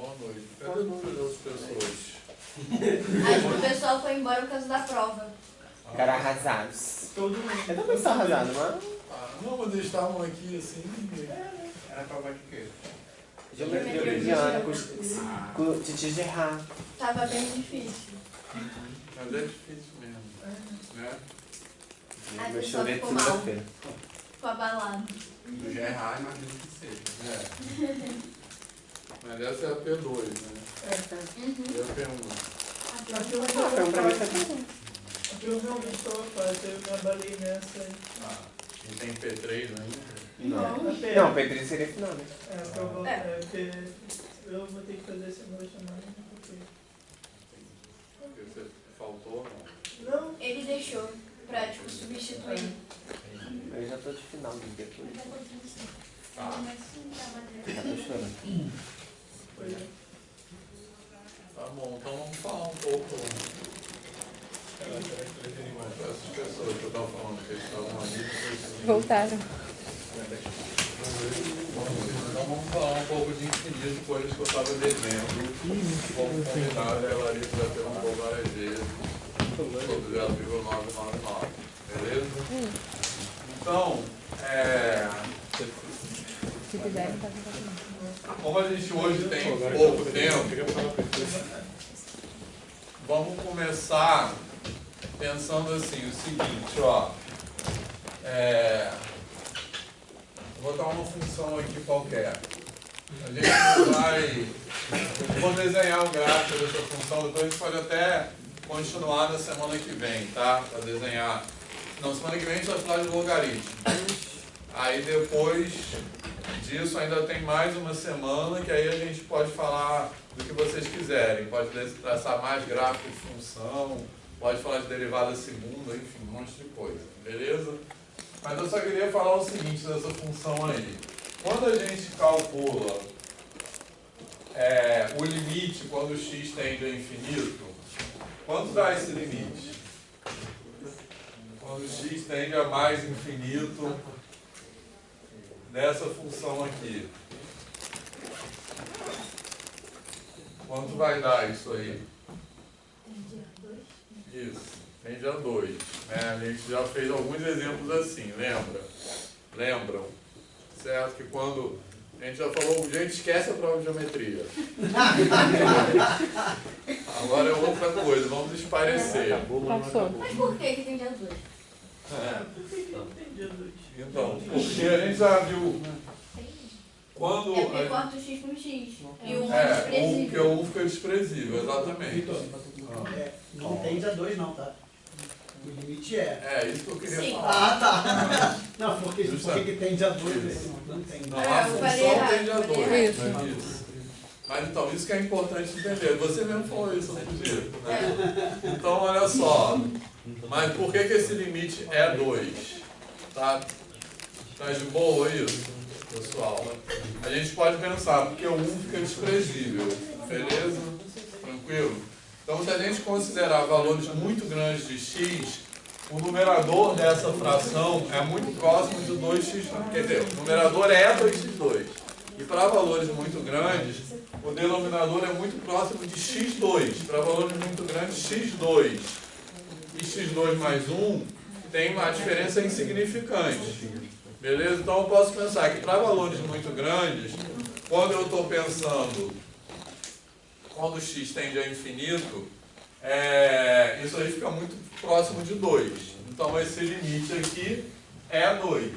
Boa noite. Cadê as pessoas? Acho que o pessoal foi embora por causa da prova. Ficaram arrasados. Todo mundo. Eu também estou arrasado, mas... Não, mas eles estavam aqui assim. Era prova de quê? Geometria euclidiana, com o Titi Gerard. Tava bem difícil. Mas é difícil mesmo. Né? Aí o Eu pessoal chorei ficou mal, segunda-feira. ficou abalado. Do GRA, imagino que seja. É. Mas essa é a P2, né? Uhum. E a P1. Aqui eu Foi um pra mim também. Aqui eu realmente estava fácil, eu me abalei nessa aí. E tem P3 ainda? Não. A P- Não, Pedrinho seria final, né? É, a prova, É. porque eu vou ter que fazer esse meu chamado. Porque você faltou ou não? Não, Ele deixou pra, tipo, substituir. Eu já tô de final do depois. Tá. Já tô chorando. foi. Tá bom, então vamos falar um pouco dessas pessoas que eu estava falando, que eles estavam ali. Voltaram. Então vamos falar um pouco de infinito, coisas que eu estava devendo. Como combinado, ela ali já ter um pouco várias vezes sobre 0,999. Beleza? Então, Se quiserem, pode continuar. como a gente hoje tem pouco tempo, vamos começar pensando assim, o seguinte, ó. Vou botar uma função aqui qualquer. A gente vai... Eu vou desenhar o gráfico dessa função, depois a gente pode até continuar na semana que vem, tá? Para desenhar. Não, semana que vem a gente vai falar de logaritmo. Aí depois disso ainda tem mais uma semana, que aí a gente pode falar do que vocês quiserem. Pode traçar mais gráfico de função, pode falar de derivada segunda, enfim, um monte de coisa. Beleza? Mas eu só queria falar o seguinte dessa função aí. Quando a gente calcula o limite quando x tende a infinito, quanto dá esse limite? Quando x tende a mais infinito dessa função aqui. Quanto vai dar isso aí? Isso, tende a 2. Né? A gente já fez alguns exemplos assim, lembram? Certo? Que quando a gente já falou, gente, esquece a prova de geometria. Agora é outra coisa, vamos esparecer. Passou. Mas por que tem dia 2? Por que tem dia 2? Então, porque a gente já viu quando... É porque corta o x com x. E o 1 porque é desprezível. o 1 fica desprezível, exatamente. Não tende a 2 não, tá? O limite é. É, isso que eu queria Sim. falar. Ah, tá. Não, porque Justamente. que tende a 2, não tem. Não, Ah, a eu falei função errado, tende a eu falei 2. errado. Isso. Mas então, isso que é importante entender. Você mesmo falou isso outro dia, né? Então, olha só. Mas por que esse limite é 2? Tá de boa isso, pessoal? A gente pode pensar, porque o 1 fica desprezível. Beleza? Tranquilo? Então, se a gente considerar valores muito grandes de x, o numerador dessa fração é muito próximo de 2x2. Quer dizer, o numerador é 2x2. E para valores muito grandes, o denominador é muito próximo de x2. Para valores muito grandes, x2 e x2 mais 1 tem uma diferença insignificante. Beleza? Então eu posso pensar que para valores muito grandes, quando eu estou pensando, quando x tende a infinito, isso aí fica muito próximo de 2. Então esse limite aqui é 2.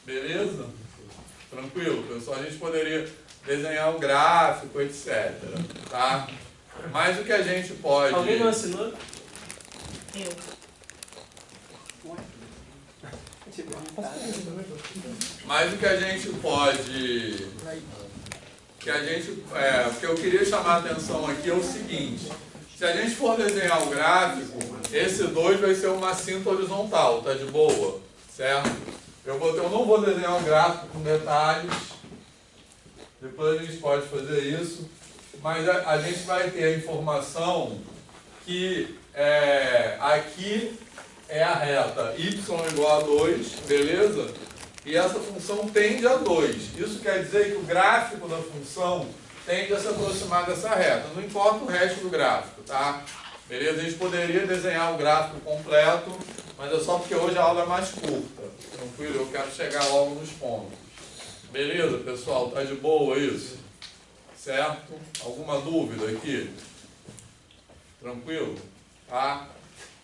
Beleza? Tranquilo, pessoal? A gente poderia desenhar o gráfico, etc. Tá? Mas o que a gente pode... Alguém não assinou? Eu. Mas o que a gente pode... o que eu queria chamar a atenção aqui é o seguinte. Se a gente for desenhar o gráfico, esse 2 vai ser uma cinta horizontal, tá de boa? Certo? Eu não vou desenhar um gráfico com detalhes. Depois a gente pode fazer isso. Mas a gente vai ter a informação que aqui é a reta y igual a 2, beleza? E essa função tende a 2. Isso quer dizer que o gráfico da função tende a se aproximar dessa reta. Não importa o resto do gráfico, tá? Beleza? A gente poderia desenhar o gráfico completo, mas é só porque hoje a aula é mais curta. Tranquilo? Eu quero chegar logo nos pontos. Beleza, pessoal? Tá de boa isso? Certo? Alguma dúvida aqui? Tranquilo? Tá?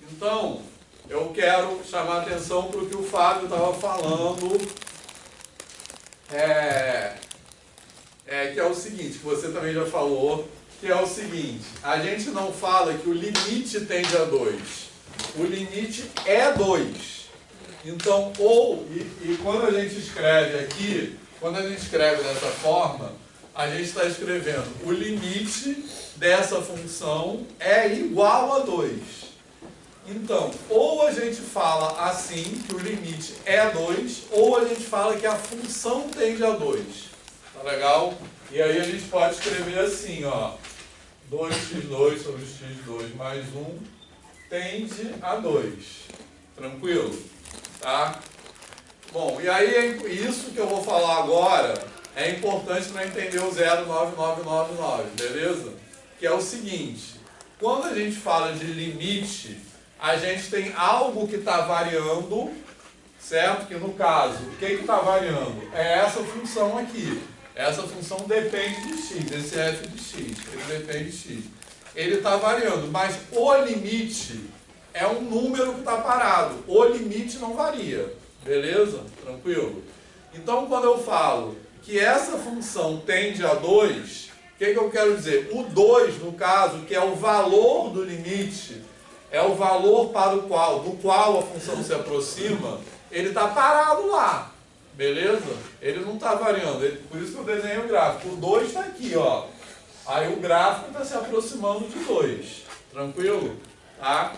Então, eu quero chamar a atenção para o que o Fábio estava falando, que é o seguinte, que você também já falou, que é o seguinte, a gente não fala que o limite tende a 2, o limite é 2. Então, quando a gente escreve aqui, quando a gente escreve dessa forma, a gente está escrevendo o limite dessa função é igual a 2. Então, ou a gente fala assim, que o limite é 2, ou a gente fala que a função tende a 2. Tá legal? E aí a gente pode escrever assim, ó. 2x2 sobre x2 mais 1 tende a 2. Tranquilo? Tá? Bom, e aí isso que eu vou falar agora é importante para entender o 09999, beleza? Que é o seguinte, quando a gente fala de limite, a gente tem algo que está variando, certo? Que no caso, o que está variando? É essa função aqui. Essa função depende de x, esse f de x, ele depende de x. Ele está variando, mas o limite é um número que está parado. O limite não varia, beleza? Tranquilo? Então, quando eu falo que essa função tende a 2, o que eu quero dizer? O 2, no caso, que é o valor do limite, é o valor do qual a função se aproxima, ele está parado lá, beleza? Ele não está variando, por isso que eu desenhei o gráfico. O 2 está aqui, ó. Aí o gráfico está se aproximando de 2, tranquilo? Tá?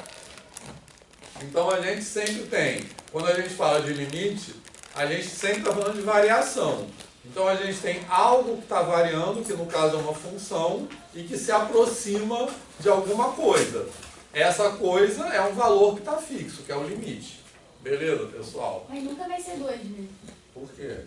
Então a gente sempre tem, quando a gente fala de limite, a gente sempre está falando de variação. Então a gente tem algo que está variando, que no caso é uma função, e que se aproxima de alguma coisa. Essa coisa é um valor que está fixo, que é o limite. Beleza, pessoal? Mas nunca vai ser 2, né? Por quê?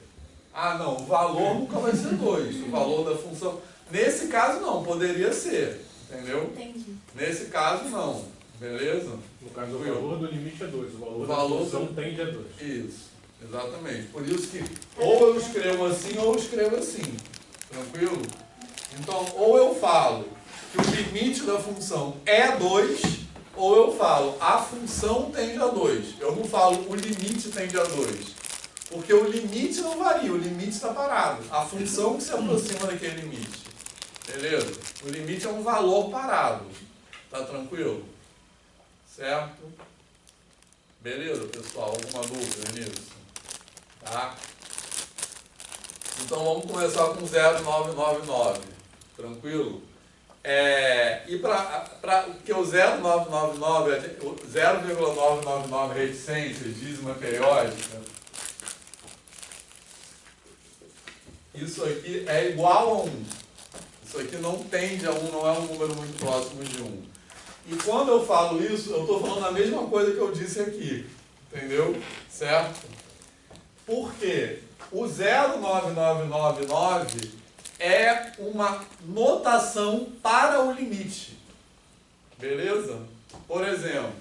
Ah, não, o valor nunca vai ser 2. O valor da função... Nesse caso não, poderia ser. Entendeu? Entendi. Nesse caso não. Beleza? No caso, o valor do limite é 2. O valor da função tende a 2. Isso, exatamente. Por isso que ou eu escrevo assim ou eu escrevo assim. Tranquilo? Então, ou eu falo que o limite da função é 2, ou eu falo a função tende a 2. Eu não falo o limite tende a 2. Porque o limite não varia, o limite está parado. A função que se aproxima daquele limite. Beleza? O limite é um valor parado. Tá tranquilo? Certo? Beleza, pessoal? Alguma dúvida nisso? Tá? Então vamos começar com 0,999. Tranquilo? E porque o 0,999 é 0,999 reticência, dízima periódica, isso aqui é igual a 1. Isso aqui não tende a 1, não é um número muito próximo de 1. E quando eu falo isso, eu estou falando a mesma coisa que eu disse aqui. Entendeu? Certo? Porque o 09999 é uma notação para o limite. Beleza? Por exemplo,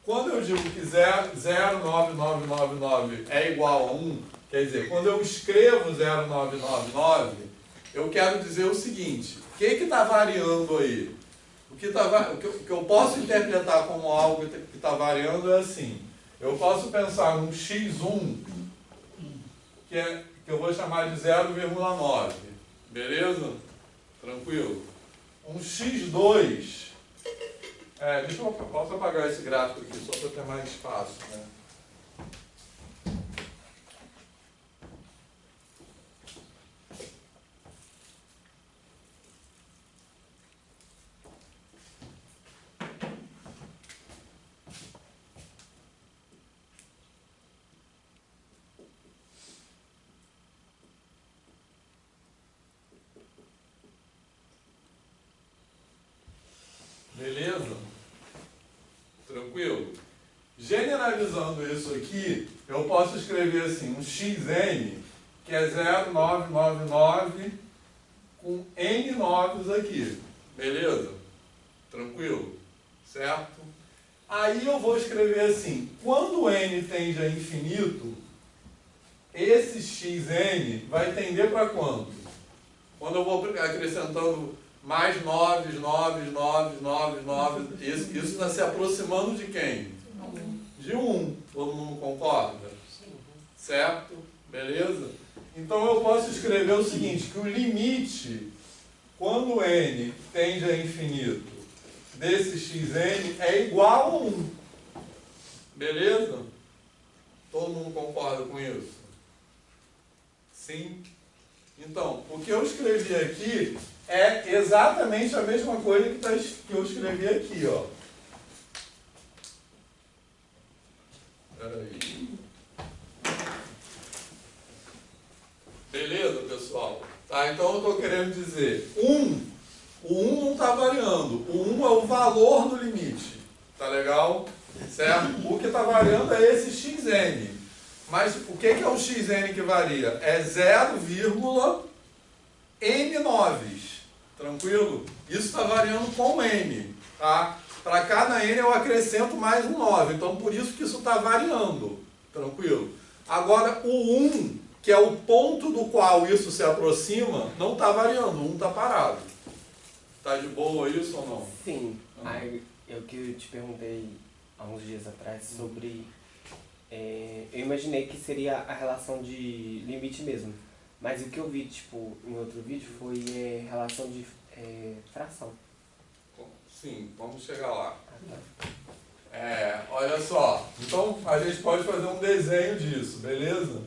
quando eu digo que 09999 é igual a 1, quer dizer, quando eu escrevo 0999, eu quero dizer o seguinte, o que está variando aí? O que eu posso interpretar como algo que está variando é assim, eu posso pensar num x1, que eu vou chamar de 0,9, beleza? Tranquilo? Um x2, posso apagar esse gráfico aqui só para ter mais espaço, né? Beleza? Tranquilo? Generalizando isso aqui, eu posso escrever assim, um xn, que é 0,999 com com N noves aqui. Beleza? Tranquilo? Certo? Aí eu vou escrever assim, quando N tende a infinito, esse xn vai tender para quanto? Quando eu vou acrescentando mais noves, isso está se aproximando de quem? De 1. Todo mundo concorda? Certo? Beleza? Então eu posso escrever o seguinte, que o limite, quando n tende a infinito, desse xn é igual a 1. Beleza? Todo mundo concorda com isso? Sim? Então, o que eu escrevi aqui é exatamente a mesma coisa que eu escrevi aqui, ó. Espera aí. Beleza, pessoal? Tá, então eu estou querendo dizer, o 1 não está variando. O 1 é o valor do limite. Tá legal? Certo? O que está variando é esse xn. Mas o que é o xn que varia? É 0,n noves. Tranquilo? Isso está variando com n. Tá? Para cada n eu acrescento mais um 9. Então por isso que isso está variando. Tranquilo? Agora o 1, que é o ponto do qual isso se aproxima, não está variando. O 1 está parado. Está de boa isso ou não? Sim. Aí, eu que eu te perguntei há uns dias atrás sobre... eu imaginei que seria a relação de limite mesmo. Mas o que eu vi, tipo, em outro vídeo foi relação de fração. Sim, vamos chegar lá. Olha só. Então, a gente pode fazer um desenho disso, beleza?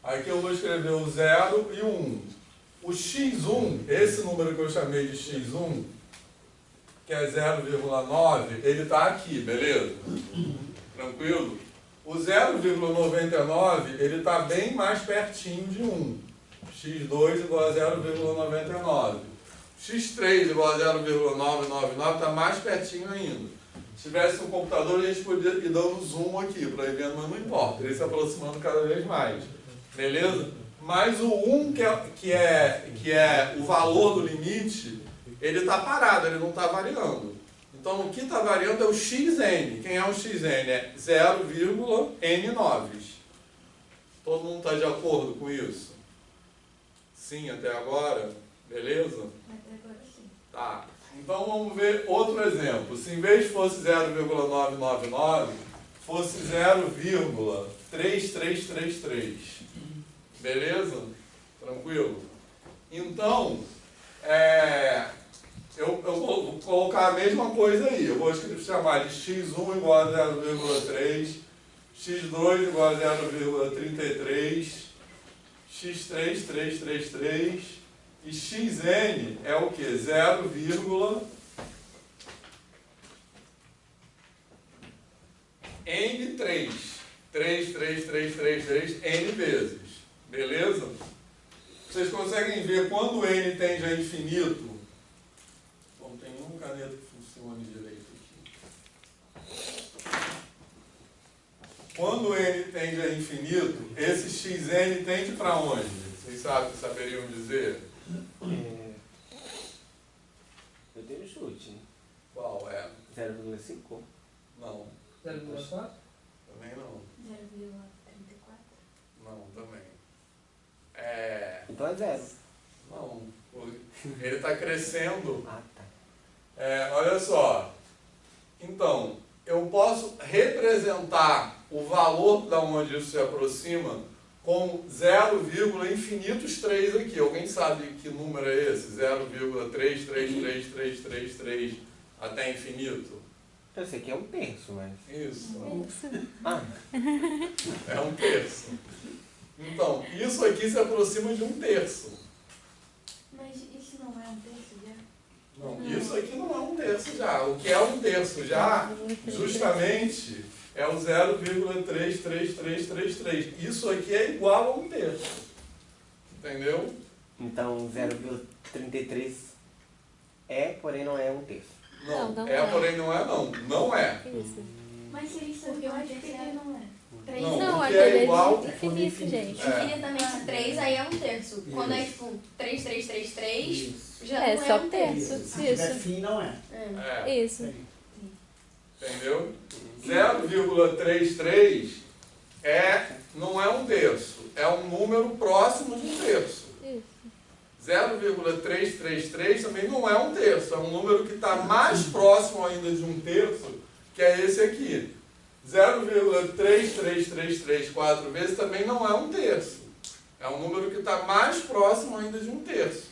Aqui eu vou escrever o 0 e o 1. O x1, esse número que eu chamei de x1, que é 0,9, ele está aqui, beleza? Tranquilo? O 0,99, ele está bem mais pertinho de 1. x2 igual a 0,99. x3 igual a 0,999 está mais pertinho ainda. Se tivesse um computador, a gente podia ir dando zoom aqui para ir vendo, mas não importa. Ele se aproximando cada vez mais. Beleza? Mas o 1, que é o valor do limite, ele está parado, ele não está variando. Então, o que está variando é o xn. Quem é o xn? É 0,n noves. Todo mundo está de acordo com isso? Sim, até agora? Beleza? Até agora sim. Tá. Então, vamos ver outro exemplo. Se em vez fosse 0,999, fosse 0,3333. Beleza? Tranquilo? Então, eu vou colocar a mesma coisa aí. Eu vou chamar de x1 igual a 0,3, x2 igual a 0,33, x3, 333, e xn é o que? 0,n3. N vezes. Beleza? Vocês conseguem ver quando n tende a infinito? Não tem nenhuma caneta que funcione direito aqui. Quando n tende a infinito, esse xn tende para onde? Vocês saberiam dizer? Eu tenho chute. Qual é? 0,5? Não. 0,4? Também não. 0,34. Não, também. Então é 0. Não. Ele está crescendo. Ah, tá. Olha só. Então, eu posso representar o valor da onde isso se aproxima com 0,infinitos 3 aqui. Alguém sabe que número é esse? 0,333333 até infinito? Eu sei que é um terço, mas... Isso. Ah, É um terço. Então, isso aqui se aproxima de um terço. Mas isso não é um terço já? Não, isso aqui não é um terço já. O que é um terço já, justamente, é o 0,33333. Isso aqui é igual a um terço. Entendeu? então 0,33 porém não é um terço. Não, Não é, é. porém não é não. Não é. Isso. Mas se ele sabe que eu acho que ele não é. 3 Não, Não, porque é aquele igual- é infinito, gente. infinitamente 3, aí é um terço. Quando é Isso. tipo 3, 3, 3, 3, Isso. já É, não só é um terço. terço. Se tiver Isso. fim, não é. É. É, Isso. entendeu? 0,33 não é um terço, é um número próximo de um terço. Isso. 0,333 também não é um terço, é um número que está mais próximo ainda de um terço, que é esse aqui. 0,33334 vezes também não é um terço. É um número que está mais próximo ainda de um terço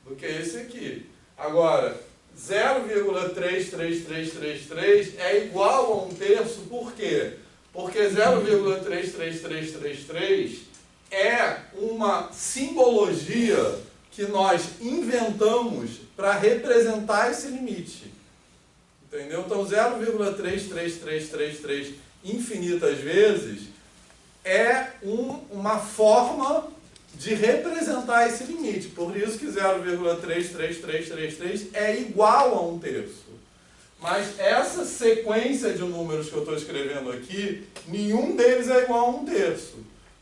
do que esse aqui. Agora, 0,33333 é igual a um terço, por quê? Porque 0,33333 é uma simbologia que nós inventamos para representar esse limite. Entendeu? Então 0,33333 infinitas vezes é uma forma de representar esse limite. Por isso que 0,33333 é igual a um terço. Mas essa sequência de números que eu estou escrevendo aqui, nenhum deles é igual a um terço.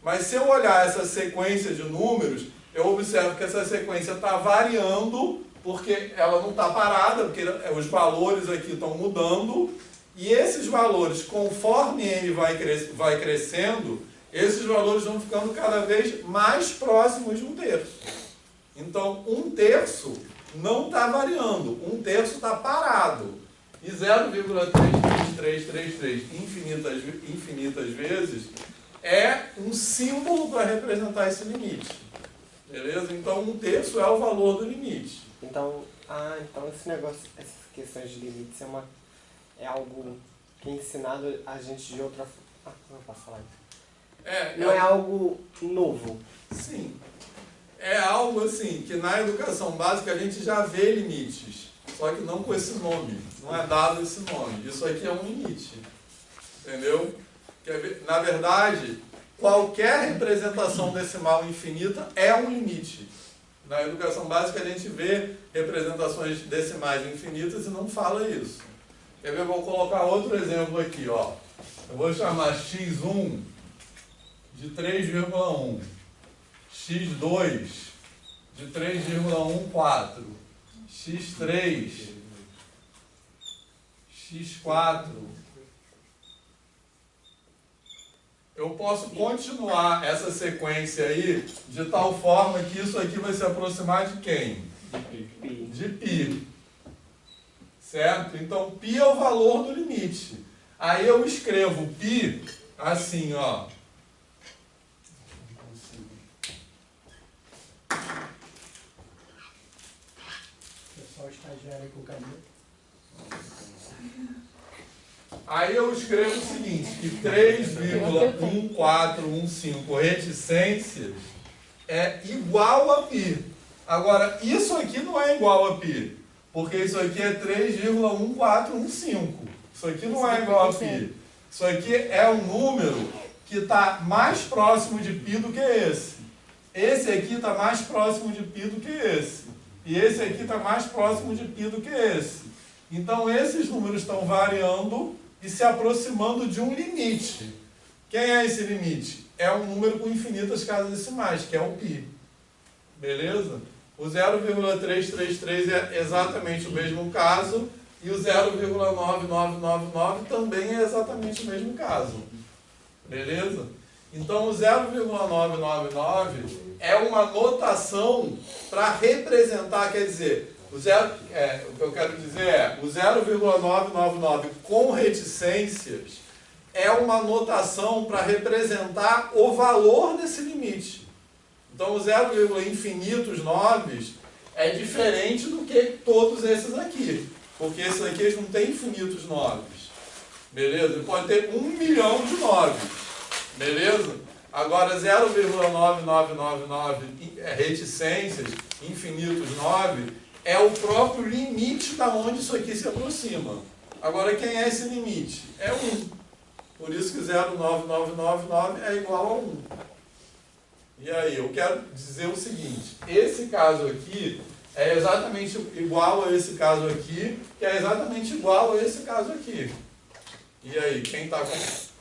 Mas se eu olhar essa sequência de números, eu observo que essa sequência está variando, porque ela não está parada, porque os valores aqui estão mudando, e esses valores, conforme n vai crescendo, esses valores vão ficando cada vez mais próximos de um terço. Então, um terço não está variando, um terço está parado. E 0,33333 infinitas vezes é um símbolo para representar esse limite. Beleza? Então, um terço é o valor do limite. Então esse negócio, essas questões de limites é algo que é ensinado a gente de outra forma. Não posso falar isso. Não é algo novo. Sim. É algo assim, que na educação básica a gente já vê limites, só que não com esse nome. Não é dado esse nome. Isso aqui é um limite. Entendeu? Na verdade, qualquer representação decimal infinita é um limite. Na educação básica a gente vê representações decimais infinitas e não fala isso. Quer ver? Eu vou colocar outro exemplo aqui, ó. Eu vou chamar x1 de 3,1, x2 de 3,14, x3, x4. Eu posso continuar essa sequência aí de tal forma que isso aqui vai se aproximar de quem? De π. Certo? Então, π é o valor do limite. Aí eu escrevo π assim, ó. Pessoal estagiário aí com caneta. Aí eu escrevo o seguinte, que 3,1415 reticências é igual a π. Agora, isso aqui não é igual a π, porque isso aqui é 3,1415. Isso aqui não é igual a π. Isso aqui é um número que está mais próximo de π do que esse. Esse aqui está mais próximo de π do que esse. E esse aqui está mais próximo de π do que esse. Então, esses números estão variando e se aproximando de um limite. Quem é esse limite? É um número com infinitas casas decimais, que é o π. Beleza? O 0,333 é exatamente o mesmo caso, e o 0,9999 também é exatamente o mesmo caso. Beleza? Então, o 0,999 é uma notação para representar, quer dizer, o que eu quero dizer é, o 0,999 com reticências é uma notação para representar o valor desse limite. Então, o 0, infinitos noves é diferente do que todos esses aqui. Porque esses aqui eles não têm infinitos noves. Beleza? Ele pode ter 1 milhão de noves. Beleza? Agora, 0,9999 reticências, infinitos 9, é o próprio limite da onde isso aqui se aproxima. Agora, quem é esse limite? É 1. Por isso que 0,9999 é igual a 1. E aí, eu quero dizer o seguinte, esse caso aqui é exatamente igual a esse caso aqui, que é exatamente igual a esse caso aqui. E aí, quem está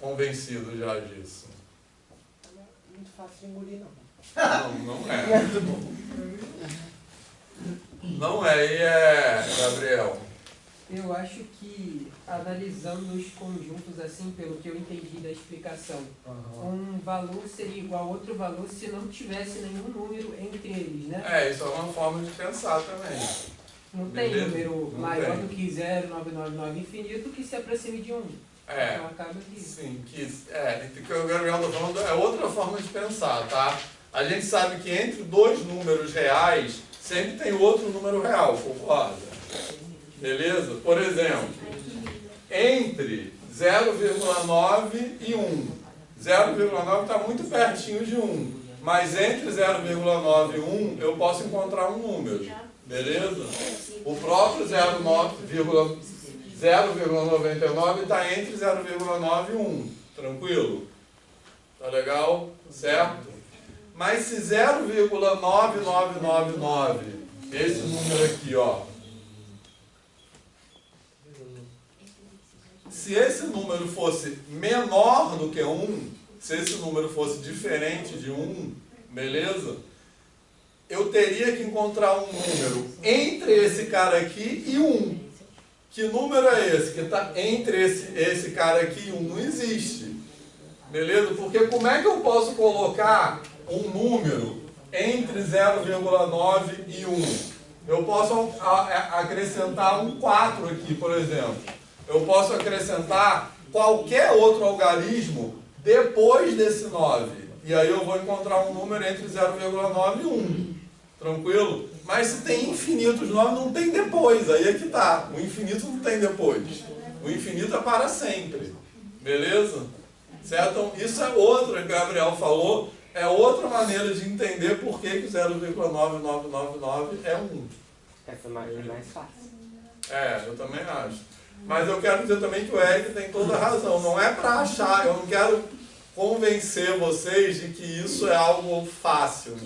convencido já disso? Muito fácil de engolir, não. Não é. Não é, e é, Gabriel? Eu acho que, analisando os conjuntos assim, pelo que eu entendi da explicação, um valor seria igual a outro valor se não tivesse nenhum número entre eles, né? Isso é uma forma de pensar também. Não tem Beleza? número Não maior tem. do que 0,999 infinito que se aproxime de 1. Então acaba que... Sim, que o Gabriel está falando é outra forma de pensar, tá? A gente sabe que entre dois números reais sempre tem outro número real, concorda? Beleza? Por exemplo, entre 0,9 e 1. 0,9 está muito pertinho de 1. Mas entre 0,9 e 1 eu posso encontrar um número. Beleza? O próprio 0,99 está entre 0,9 e 1. Tranquilo? Tá legal? Certo? Mas se 0,9999, esse número aqui, ó, se esse número fosse menor do que 1, se esse número fosse diferente de 1, beleza? Eu teria que encontrar um número entre esse cara aqui e 1. Que número é esse? Que está entre esse cara aqui e 1? Não existe. Beleza? Porque como é que eu posso colocar um número entre 0,9 e 1? Eu posso acrescentar um 4 aqui, por exemplo. Eu posso acrescentar qualquer outro algarismo depois desse 9. E aí eu vou encontrar um número entre 0,9 e 1. Tranquilo? Mas se tem infinitos 9, não tem depois. Aí é que tá. O infinito não tem depois. O infinito é para sempre. Beleza? Certo? Então, isso é outra que o Gabriel falou. É outra maneira de entender por que 0,9999 é 1. Essa é mais fácil. Eu também acho. Mas eu quero dizer também que o Eric tem toda a razão. Não é para achar, eu não quero convencer vocês de que isso é algo fácil,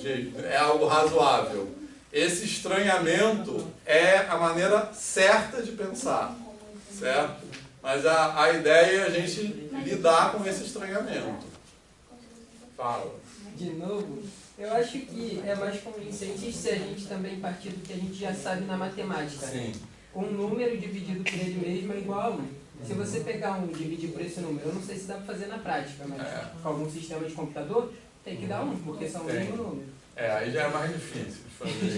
é algo razoável. Esse estranhamento é a maneira certa de pensar, certo? Mas a ideia é a gente lidar com esse estranhamento. Fala. De novo, eu acho que é mais convincente se a gente também partir do que a gente já sabe na matemática. Sim. Um número dividido por ele mesmo é igual a 1. Se você pegar 1 e dividir por esse número, eu não sei se dá para fazer na prática, mas com algum sistema de computador, tem que dar 1, porque são o mesmo número. Aí já é mais difícil de fazer isso.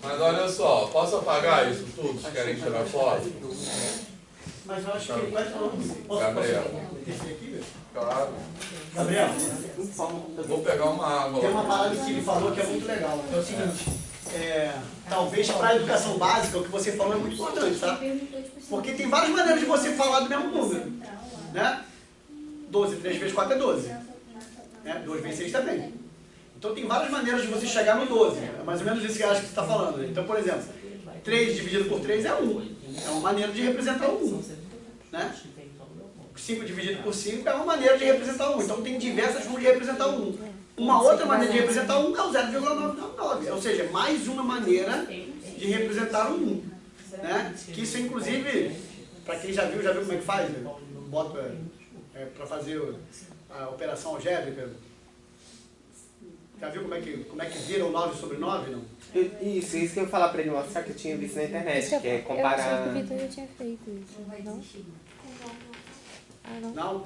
Mas olha só, posso apagar isso tudo? Vocês querem tirar foto? Mas eu acho que... Posso Gabriel. aqui? Claro. Gabriel, Eu vou pegar uma água. tem uma parada que ele falou que é muito legal. É o seguinte, talvez para a educação básica, o que você falou é muito importante, tá? Porque tem várias maneiras de você falar do mesmo número, né? 12, 3 vezes 4 é 12. Né? 2 vezes 6 também. Então tem várias maneiras de você chegar no 12. É mais ou menos isso que eu acho que você está falando. Então, por exemplo, 3 dividido por 3 é 1. É uma maneira de representar o 1. Né? 5 dividido por 5 é uma maneira de representar o 1. Então tem diversas formas de representar o 1. Uma outra maneira de representar o 1 é o 0,999. Ou seja, mais uma maneira de representar o 1. Né? Que isso, inclusive, para quem já viu como é que faz? Né? Bota para fazer a operação algébrica. Já viu como é que vira o 9 sobre 9? Não? Isso que eu ia falar pra ele mostrar que eu tinha visto na internet, que é comparar... Eu achei que o Vitor já tinha feito isso. Não? Não,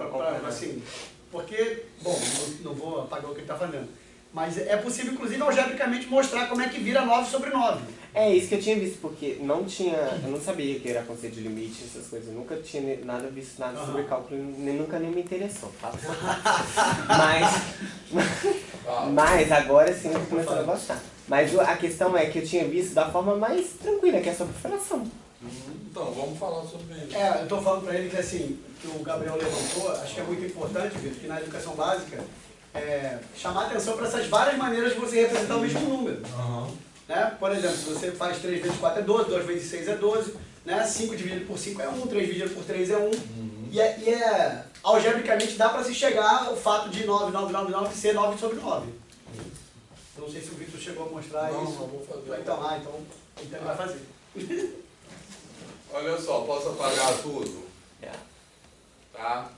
assim, porque, bom, não vou apagar o que ele está fazendo. Mas é possível, inclusive, algebricamente mostrar como é que vira 9 sobre 9. É isso que eu tinha visto, porque eu não sabia que era conceito de limite, essas coisas. Eu nunca tinha visto nada sobre cálculo, nunca nem me interessou, tá? Mas agora sim eu tô começando a gostar. Mas a questão é que eu tinha visto da forma mais tranquila, que é sobre fração. Então, vamos falar sobre isso. Eu estou falando para ele que, assim, que o Gabriel levantou, acho que é muito importante, Vitor, que na educação básica, chamar atenção para essas várias maneiras de você representar o mesmo número. Né? Por exemplo, se você faz 3 vezes 4 é 12, 2 vezes 6 é 12, né? 5 dividido por 5 é 1, 3 dividido por 3 é 1. Algebricamente dá para se chegar ao fato de 9,999 ser 9 sobre 9. Eu não sei se o Vitor chegou a mostrar isso. Não, vou fazer. Então ele vai fazer. Olha só, posso apagar tudo? Tá?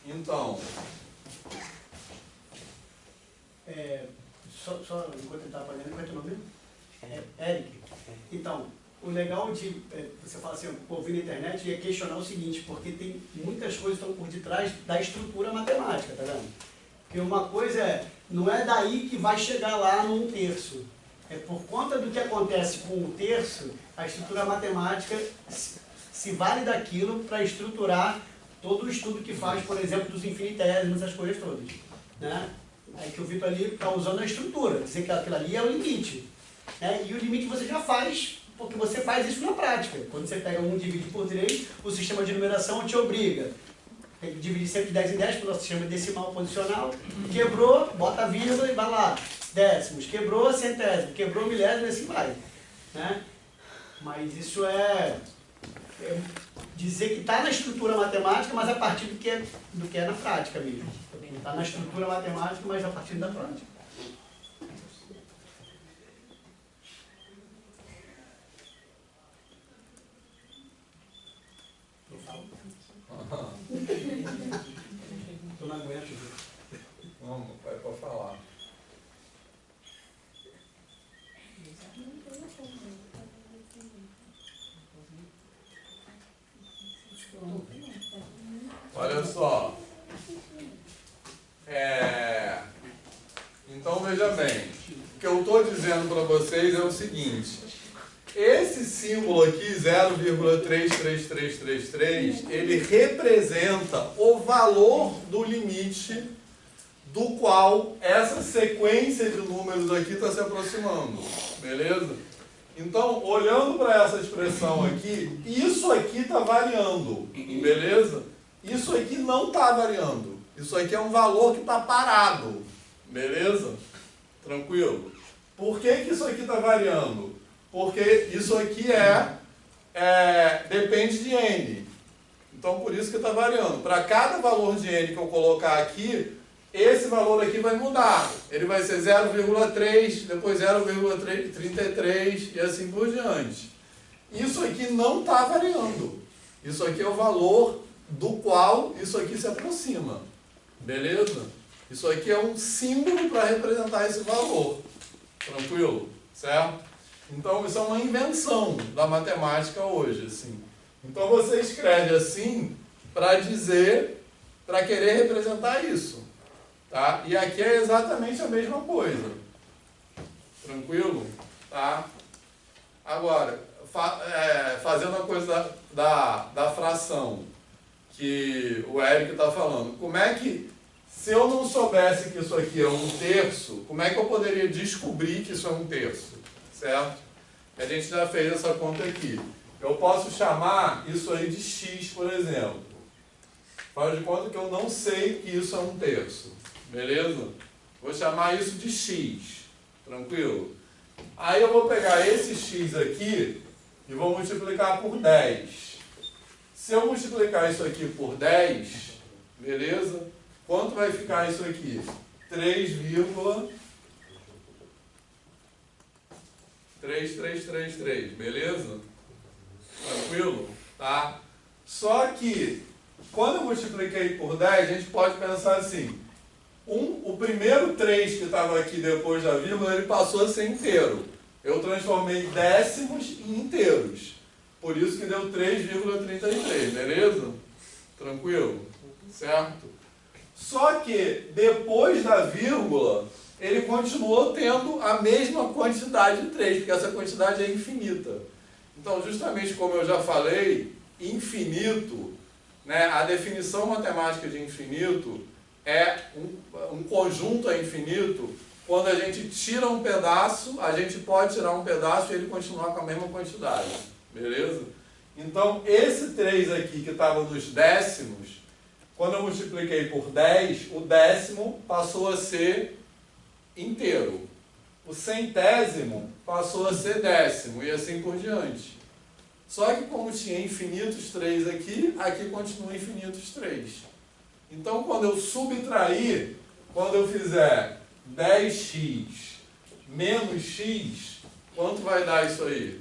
Então... Só enquanto ele estava fazendo, qual é o teu nome? Eric. Então, o legal de você falar assim, ouvir na internet é questionar o seguinte, porque tem muitas coisas que estão por detrás da estrutura matemática, tá vendo? Porque uma coisa não é daí que vai chegar lá no 1/3. É por conta do que acontece com o 1/3, a estrutura matemática se vale daquilo para estruturar todo o estudo que faz, por exemplo, dos infinitésimos, essas coisas todas, né? É que o Vitor ali está usando a estrutura, dizer que aquilo ali é o limite. Né? E o limite você já faz, porque você faz isso na prática. Quando você pega 1 e divide por 3, o sistema de numeração te obriga. Tem que dividir sempre de 10 em 10 pelo nosso sistema decimal posicional. Quebrou, bota a vírgula e vai lá. Décimos. Quebrou, centésimo. Quebrou, milésimo e assim vai. Né? Mas isso é dizer que está na estrutura matemática, mas a partir do que é na prática mesmo. Está na estrutura matemática, mas a partir da prática. Eu não aguento. Vamos, pode falar. Olha só. Então veja bem, o que eu estou dizendo para vocês é o seguinte: esse símbolo aqui, 0,33333, ele representa o valor do limite do qual essa sequência de números aqui está se aproximando, beleza? Então, olhando para essa expressão aqui, isso aqui está variando, beleza? Isso aqui não está variando. Isso aqui é um valor que está parado, beleza? Tranquilo? Por que isso aqui está variando? Porque isso aqui depende de n. Então, por isso que está variando. Para cada valor de n que eu colocar aqui, esse valor aqui vai mudar. Ele vai ser 0,3, depois 0,33 e assim por diante. Isso aqui não está variando. Isso aqui é o valor do qual isso aqui se aproxima. Beleza? Isso aqui é um símbolo para representar esse valor. Tranquilo? Certo? Então, isso é uma invenção da matemática hoje, assim. Então, você escreve assim para dizer, para querer representar isso. Tá? E aqui é exatamente a mesma coisa. Tranquilo? Tá? Agora, fazendo a coisa da fração que o Eric está falando. Como é que, se eu não soubesse que isso aqui é 1/3, como é que eu poderia descobrir que isso é 1/3? Certo? A gente já fez essa conta aqui. Eu posso chamar isso aí de x, por exemplo. Faz de conta que eu não sei que isso é 1/3. Beleza? Vou chamar isso de x. Tranquilo? Aí eu vou pegar esse x aqui e vou multiplicar por 10. Se eu multiplicar isso aqui por 10, beleza? Quanto vai ficar isso aqui? 3,3333, beleza? Tranquilo? Tá? Só que, quando eu multipliquei por 10, a gente pode pensar assim, o primeiro 3 que estava aqui depois da vírgula, ele passou a ser inteiro. Eu transformei décimos em inteiros. Por isso que deu 3,33, beleza? Tranquilo? Certo? Só que, depois da vírgula, ele continuou tendo a mesma quantidade de 3, porque essa quantidade é infinita. Então, justamente como eu já falei, infinito, né, a definição matemática de infinito é um conjunto é infinito. Quando a gente tira um pedaço, a gente pode tirar um pedaço e ele continuar com a mesma quantidade. Beleza? Então, esse 3 aqui que estava nos décimos, quando eu multipliquei por 10, o décimo passou a ser inteiro. O centésimo passou a ser décimo e assim por diante. Só que como tinha infinitos 3 aqui, aqui continua infinitos 3. Então, quando eu subtrair, quando eu fizer 10x menos x, quanto vai dar isso aí?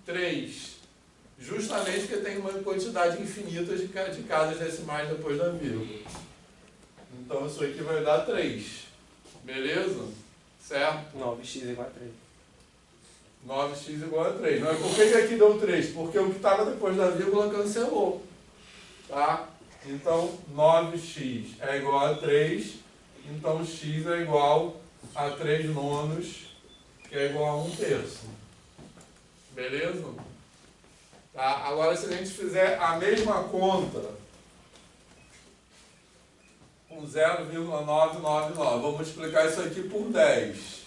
3. justamente porque tem uma quantidade infinita de casas decimais depois da vírgula. Então isso aqui vai dar 3. Beleza? Certo? 9x igual a 3. 9x igual a 3. Mas por que aqui deu 3? Porque o que estava depois da vírgula cancelou. Tá? Então 9x é igual a 3. Então x é igual a 3 nonos, que é igual a 1/3. Beleza? Tá? Agora se a gente fizer a mesma conta com 0,999, vou multiplicar isso aqui por 10.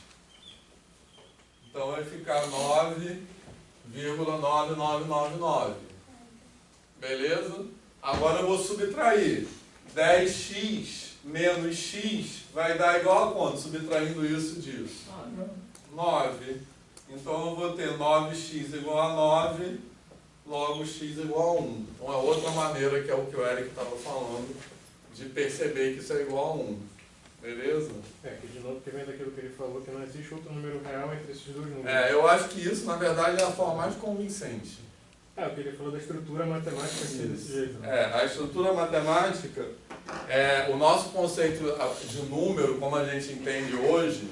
Então vai ficar 9,9999. Beleza? Agora eu vou subtrair. 10x menos x vai dar igual a quanto? Subtraindo isso disso. 9. Então eu vou ter 9x igual a 9, logo x igual a 1. Então é outra maneira, que é o que o Eric estava falando, de perceber que isso é igual a 1. Beleza? Que de novo, que vem daquilo que ele falou, que não existe outro número real entre esses dois números. Eu acho que isso, na verdade, é a forma mais convincente. O que ele falou da estrutura matemática ser desse jeito. A estrutura matemática, o nosso conceito de número, como a gente entende hoje,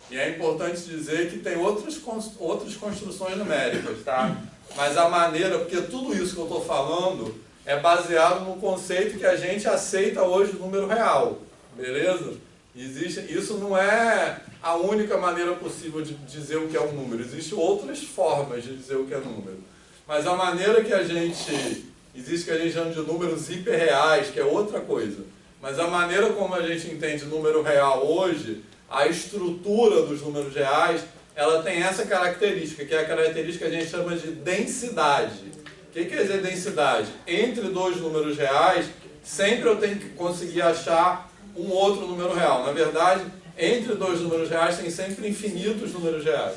e é importante dizer que tem outras construções numéricas, tá? Mas a maneira, porque tudo isso que eu estou falando é baseado no conceito que a gente aceita hoje do número real, beleza? Isso não é a única maneira possível de dizer o que é um número, existem outras formas de dizer o que é número. Mas a maneira que a gente... Existe que a gente chama de números hiperreais, que é outra coisa. Mas a maneira como a gente entende número real hoje, a estrutura dos números reais, ela tem essa característica, que é a característica que a gente chama de densidade. O que quer dizer densidade? Entre dois números reais, sempre eu tenho que conseguir achar um outro número real. Na verdade, entre dois números reais tem sempre infinitos números reais.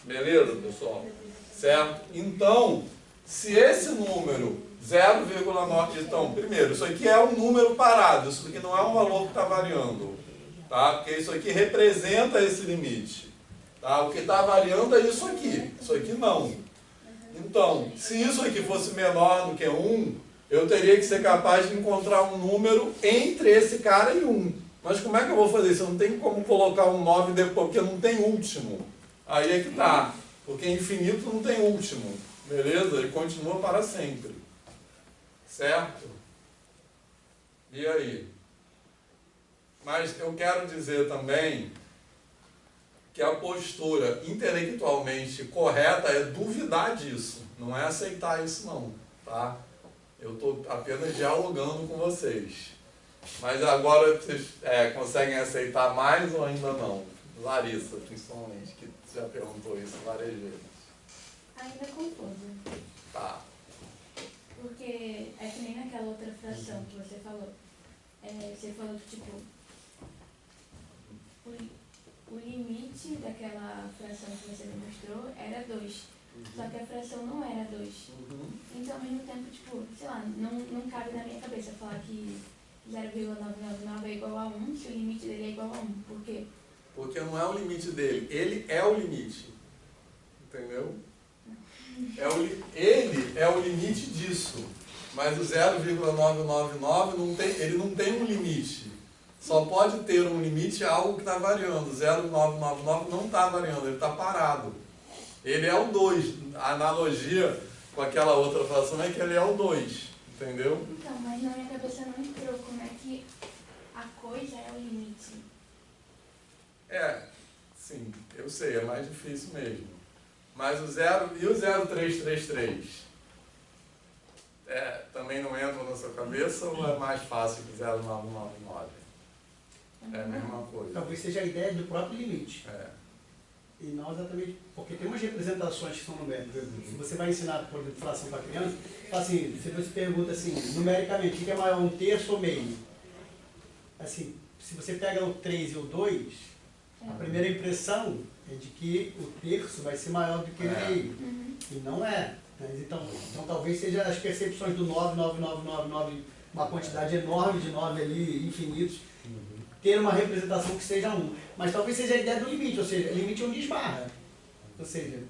Beleza, pessoal? Certo? Então, se esse número 0,9... Então, primeiro, isso aqui é um número parado, isso aqui não é um valor que está variando, tá? Porque isso aqui representa esse limite. Tá? O que está variando é isso aqui não. Então, se isso aqui fosse menor do que 1, eu teria que ser capaz de encontrar um número entre esse cara e 1. Mas como é que eu vou fazer isso? Eu não tenho como colocar um 9 depois, porque não tem último. Aí é que tá. Porque infinito não tem último, beleza? Ele continua para sempre. Certo? E aí? Mas eu quero dizer também que a postura intelectualmente correta é duvidar disso, não é aceitar isso não, tá? Eu estou apenas dialogando com vocês. Mas agora vocês conseguem aceitar mais ou ainda não? Larissa, principalmente, que já perguntou isso várias vezes. Ainda confuso. Tá. Porque é que nem naquela outra fração que você falou. Você falou que, tipo, o limite daquela fração que você me mostrou era 2. Só que a fração não era 2. Então, ao mesmo tempo, tipo, sei lá, não cabe na minha cabeça falar que 0,999 é igual a 1, se o limite dele é igual a 1. Por quê? Porque não é o limite dele, ele é o limite. Entendeu? Ele é o limite disso. Mas o 0,999 ele não tem um limite. Só pode ter um limite algo que está variando. 0,999 não está variando, ele está parado. Ele é o 2. A analogia com aquela outra fração é que ele é o 2. Entendeu? Então, mas na minha cabeça não entrou como é que a coisa é o limite. Sim, eu sei, é mais difícil mesmo. Mas o 0333? Também não entra na sua cabeça ou é mais fácil que 0999? É a mesma coisa. Talvez seja a ideia do próprio limite. E não exatamente... Porque tem umas representações que são numéricas. Se você vai ensinar, por exemplo, fração para criança, assim, se você pergunta assim, numericamente, o que é maior, 1/3 ou meio? Assim, se você pega o 3 e o 2, a primeira impressão é de que o terço vai ser maior do que o meio. E não é. Então talvez seja as percepções do 99999, uma quantidade enorme de 9 ali, infinitos, ter uma representação que seja 1. Mas talvez seja a ideia do limite, ou seja, limite onde esbarra. Ou seja,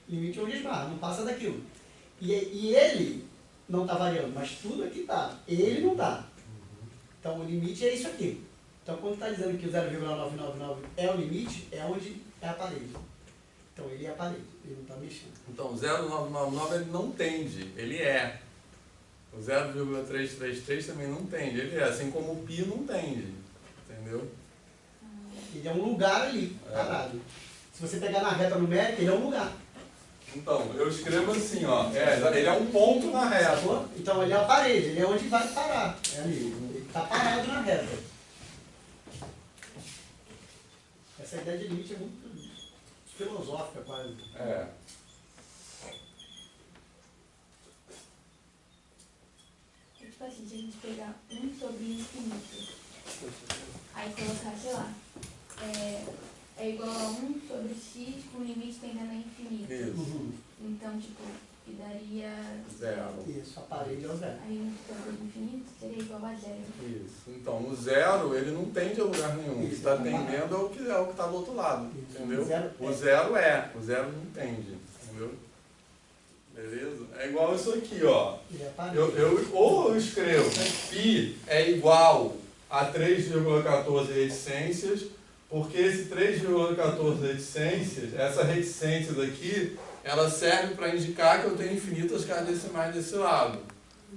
limite onde esbarra, não passa daquilo. E ele não está variando, mas tudo aqui está. Ele não está. Então o limite é isso aqui. Então quando está dizendo que o 0,999 é o limite, é onde é a parede. Então ele é a parede, ele não está mexendo. Então, o 0,999 ele não tende, ele é. O 0,333 também não tende, ele é. Assim como o π não tende. Entendeu? Ele é um lugar ali, parado. Se você pegar na reta numérica, ele é um lugar. Então, eu escrevo assim, ó. Ele é um ponto na reta. Então ele é a parede, ele é onde vai parar. É ali, ele está parado na reta. Essa ideia de limite é muito filosófica quase. É. Tipo assim, se a gente pegar 1 sobre infinito, aí colocar, sei lá, é igual a 1 sobre x com limite tendendo a infinito. Isso. Então, tipo, que daria... 0. Isso, a parede é o 0. Aí 1 sobre infinito seria igual a 0. Isso. Então, o 0, ele não tende a lugar nenhum. O que está tendendo ao que está do outro lado. Isso. Entendeu? O O 0 é. O 0 não tende. Entendeu? Beleza? É igual isso aqui, ó. Ele é a parede. Ou eu escrevo π é igual a 3,14 reticências, porque esse 3,14 reticências, essa reticências aqui, ela serve para indicar que eu tenho infinitas casas decimais desse lado.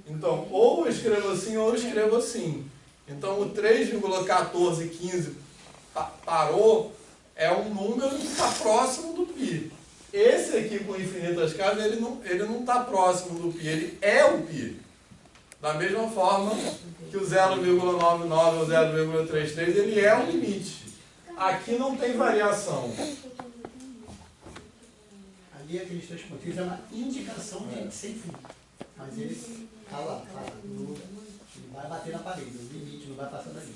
Então, ou eu escrevo assim, ou eu escrevo assim. Então, o 3,1415 parou é um número que está próximo do π. Esse aqui com infinitas casas, ele não está próximo do π, ele é o π. Da mesma forma que o 0,99 ou 0,33, ele é o limite. Aqui não tem variação. Ali aqueles 3 pontinhos é uma indicação de sem fim. Mas ele está lá, ele vai bater na parede, o limite não vai passar dali.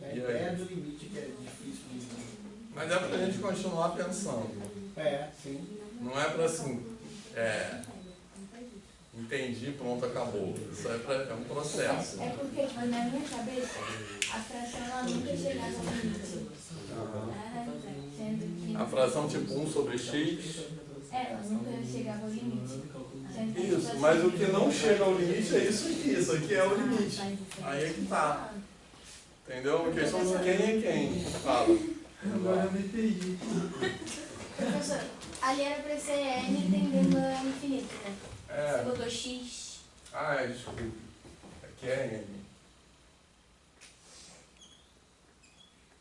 É a ideia do limite que é difícil de dizer. Mas é para a gente continuar pensando. É, sim. Não é para assim, entendi, pronto, acabou. Isso é um processo. É porque, tipo, na minha cabeça, a fração ela nunca chegava ao limite. Sendo que... A fração tipo 1 sobre x. Ela nunca chegava ao limite. Sendo que, Isso, tipo, mas assim, o que não chega ao limite é isso aqui é o limite. Aí é que tá. Entendeu? A questão de quem é quem. Fala. Agora eu me perdi. Professor, ali era para ser n tendendo a infinito, né? Você botou x. Desculpa. Aqui é n.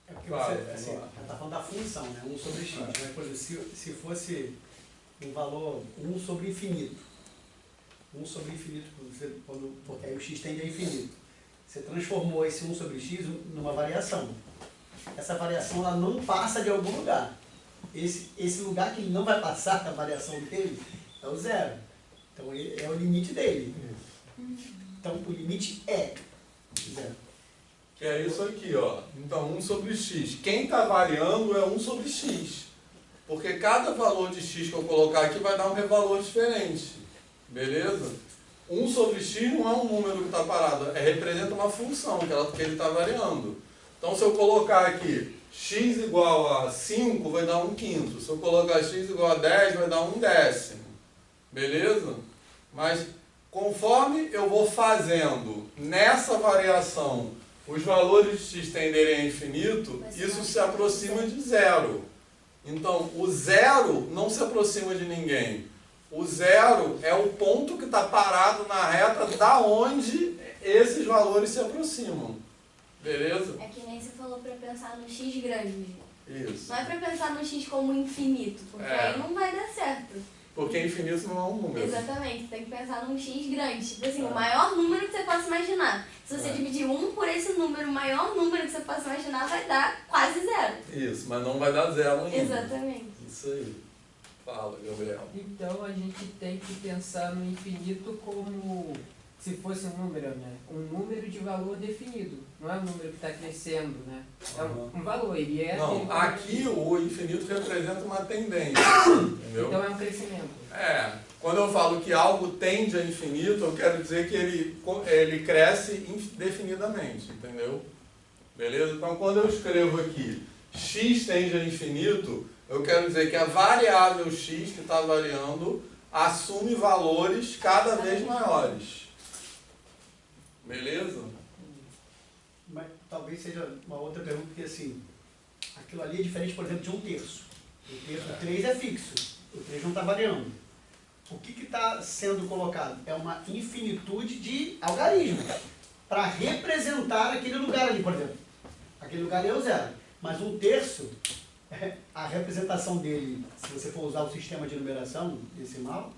É porque você está falando da função, né? 1 sobre x. Mas, por exemplo, se fosse um valor 1 sobre infinito, 1 sobre infinito, porque aí o x tende a infinito. Você transformou esse 1 sobre x numa variação. Essa variação ela não passa de algum lugar. Esse lugar que ele não vai passar, a variação dele, é o 0. Então é o limite dele. Então o limite é 0. Que é isso aqui, ó. Então, 1 sobre x. Quem está variando é 1 sobre x. Porque cada valor de x que eu colocar aqui vai dar um valor diferente. Beleza? 1 sobre x não é um número que está parado. Representa uma função que ele está variando. Então, se eu colocar aqui x igual a 5, vai dar 1/5. Se eu colocar x igual a 10, vai dar 1/10. Beleza? Mas, conforme eu vou fazendo nessa variação os valores de x tenderem a infinito, isso se aproxima de 0. Então, o 0 não se aproxima de ninguém. O 0 é o ponto que está parado na reta da onde esses valores se aproximam. Beleza? É que nem você falou para pensar no x grande. Isso. Não é para pensar no x como infinito, porque aí não vai dar certo. Porque infinito não é um número. Exatamente, você tem que pensar num x grande. Tipo assim, o maior número que você possa imaginar. Se você dividir 1 por esse número, o maior número que você possa imaginar vai dar quase 0. Isso, mas não vai dar 0 ainda. Exatamente. Isso aí. Fala, Gabriel. Então a gente tem que pensar no infinito como se fosse um número, né? Um número de valor definido. Não é um número que está crescendo, né? É um valor, ele é... Não, aqui o infinito representa uma tendência, entendeu? Então é um crescimento. Quando eu falo que algo tende a infinito, eu quero dizer que ele cresce indefinidamente, entendeu? Beleza? Então, quando eu escrevo aqui x tende a infinito, Eu quero dizer que a variável x que está variando assume valores cada vez maiores. Beleza? Mas talvez seja uma outra pergunta, porque assim, aquilo ali é diferente, por exemplo, de um terço. O 3 é fixo, o 3 não está variando. O que está sendo colocado? É uma infinitude de algarismos para representar aquele lugar ali, por exemplo. Aquele lugar ali é o zero. Mas um terço, a representação dele, se você for usar o sistema de numeração decimal,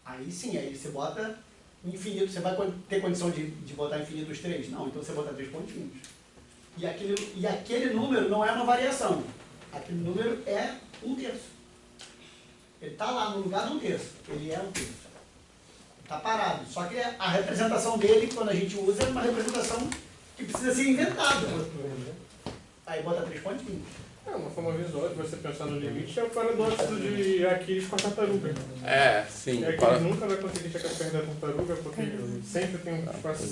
aí sim, aí você bota infinito. Você vai ter condição de botar infinito os 3? Não, então você bota 3 pontinhos. E aquele número não é uma variação. Aquele número é um terço. Ele está lá no lugar de um terço. Ele é um terço. Está parado. Só que a representação dele, quando a gente usa, é uma representação que precisa ser inventada. Aí bota 3 pontinhos. Uma forma visual de você pensar no limite é o paradoxo de Aquiles com a tartaruga. Sim. E Aquiles nunca vai conseguir chegar perto da tartaruga porque sempre tem um espaço.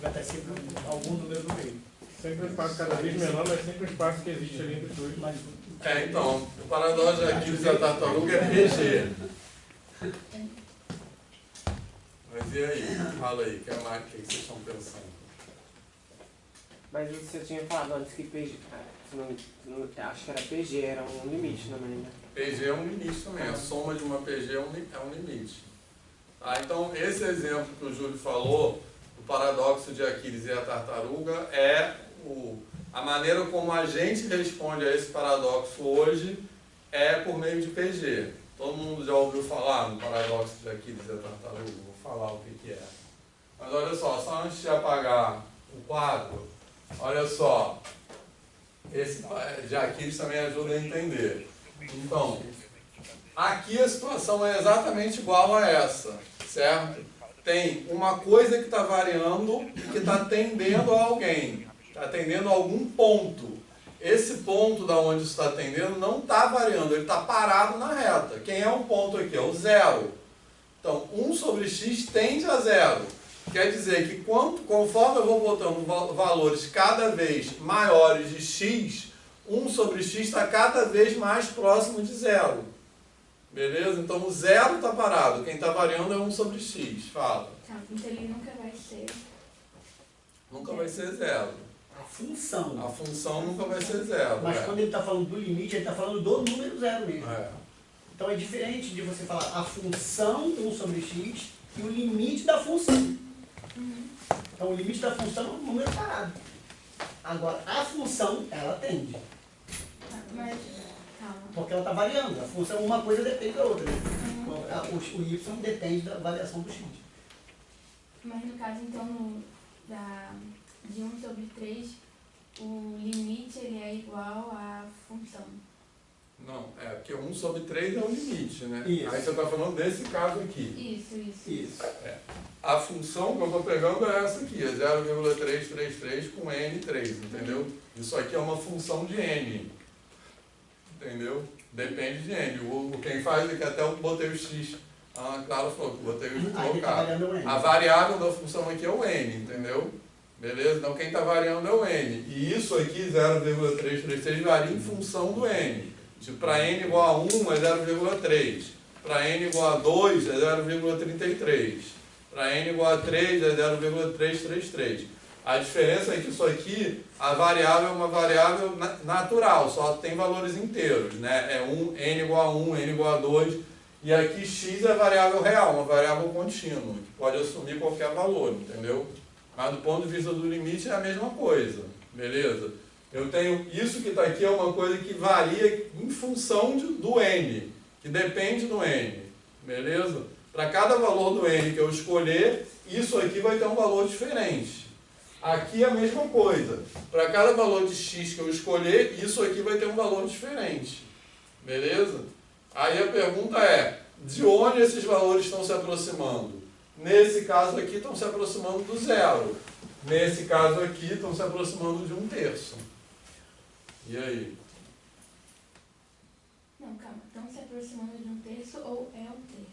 Vai ter sempre algum número no meio. Sempre um espaço cada vez menor, mas sempre um espaço que existe ali entre os dois. Então, o paradoxo de Aquiles e a tartaruga é PG. Mas e aí? Fala aí, o que vocês estão pensando? Mas você tinha falado antes que PG, acho que era PG, era um limite também, né? PG é um limite também, a soma de uma PG é um limite. Então, esse exemplo que o Júlio falou, o paradoxo de Aquiles e a tartaruga, é a maneira como a gente responde a esse paradoxo hoje é por meio de PG. Todo mundo já ouviu falar no paradoxo de Aquiles e a tartaruga? Vou falar o que é. Mas olha só antes de apagar o quadro, olha só, esse de Aquiles também ajuda a entender. Então, aqui a situação é exatamente igual a essa, certo? Tem uma coisa que está variando e que está tendendo a alguém, está tendendo a algum ponto. Esse ponto da onde está tendendo não está variando, ele está parado na reta. Quem é o ponto aqui? É o zero. Então, 1 sobre x tende a zero. Quer dizer que conforme eu vou botando valores cada vez maiores de x, 1 sobre x está cada vez mais próximo de zero. Beleza? Então o zero está parado. Quem está variando é 1 sobre x. Fala. Então ele nunca vai ser. Nunca vai ser zero. A função. A função nunca vai ser zero. Mas quando ele está falando do limite, ele está falando do número zero mesmo. É. Então é diferente de você falar a função 1 sobre x e o limite da função. Então o limite da função é um número parado. Agora, a função, ela tende. Mas, calma. Porque ela está variando. A função, uma coisa depende da outra. Né? O y depende da variação do x. Mas no caso, então, de 1 sobre 3, o limite ele é igual à função. Não, porque 1 sobre 3 é o limite, né? Isso. Aí você está falando desse caso aqui. Isso. A função que eu estou pegando é essa aqui, é 0,333 com n3, entendeu? Isso aqui é uma função de n, entendeu? Depende de n. Quem faz aqui, até eu botei o x, a Clara falou que botei o x colocado. A variável da função aqui é o n, entendeu? Beleza? Então quem está variando é o n. E isso aqui, 0,333, varia em função do n. Tipo, para n igual a 1 é 0,3. Para n igual a 2 é 0,33. Para n igual a 3 é 0,333. A diferença é que isso aqui, a variável é uma variável natural, só tem valores inteiros, né? É n igual a 1, n igual a 2. E aqui x é variável real, uma variável contínua, que pode assumir qualquer valor, entendeu? Mas do ponto de vista do limite é a mesma coisa, beleza? Eu tenho isso que está aqui é uma coisa que varia em função do n, que depende do n, beleza? Para cada valor do n que eu escolher, isso aqui vai ter um valor diferente. Aqui é a mesma coisa. Para cada valor de x que eu escolher, isso aqui vai ter um valor diferente, beleza? Aí a pergunta é, de onde esses valores estão se aproximando? Nesse caso aqui estão se aproximando do zero. Nesse caso aqui estão se aproximando de 1/3. E aí? Não, calma. Estão se aproximando de 1/3 ou é 1/3?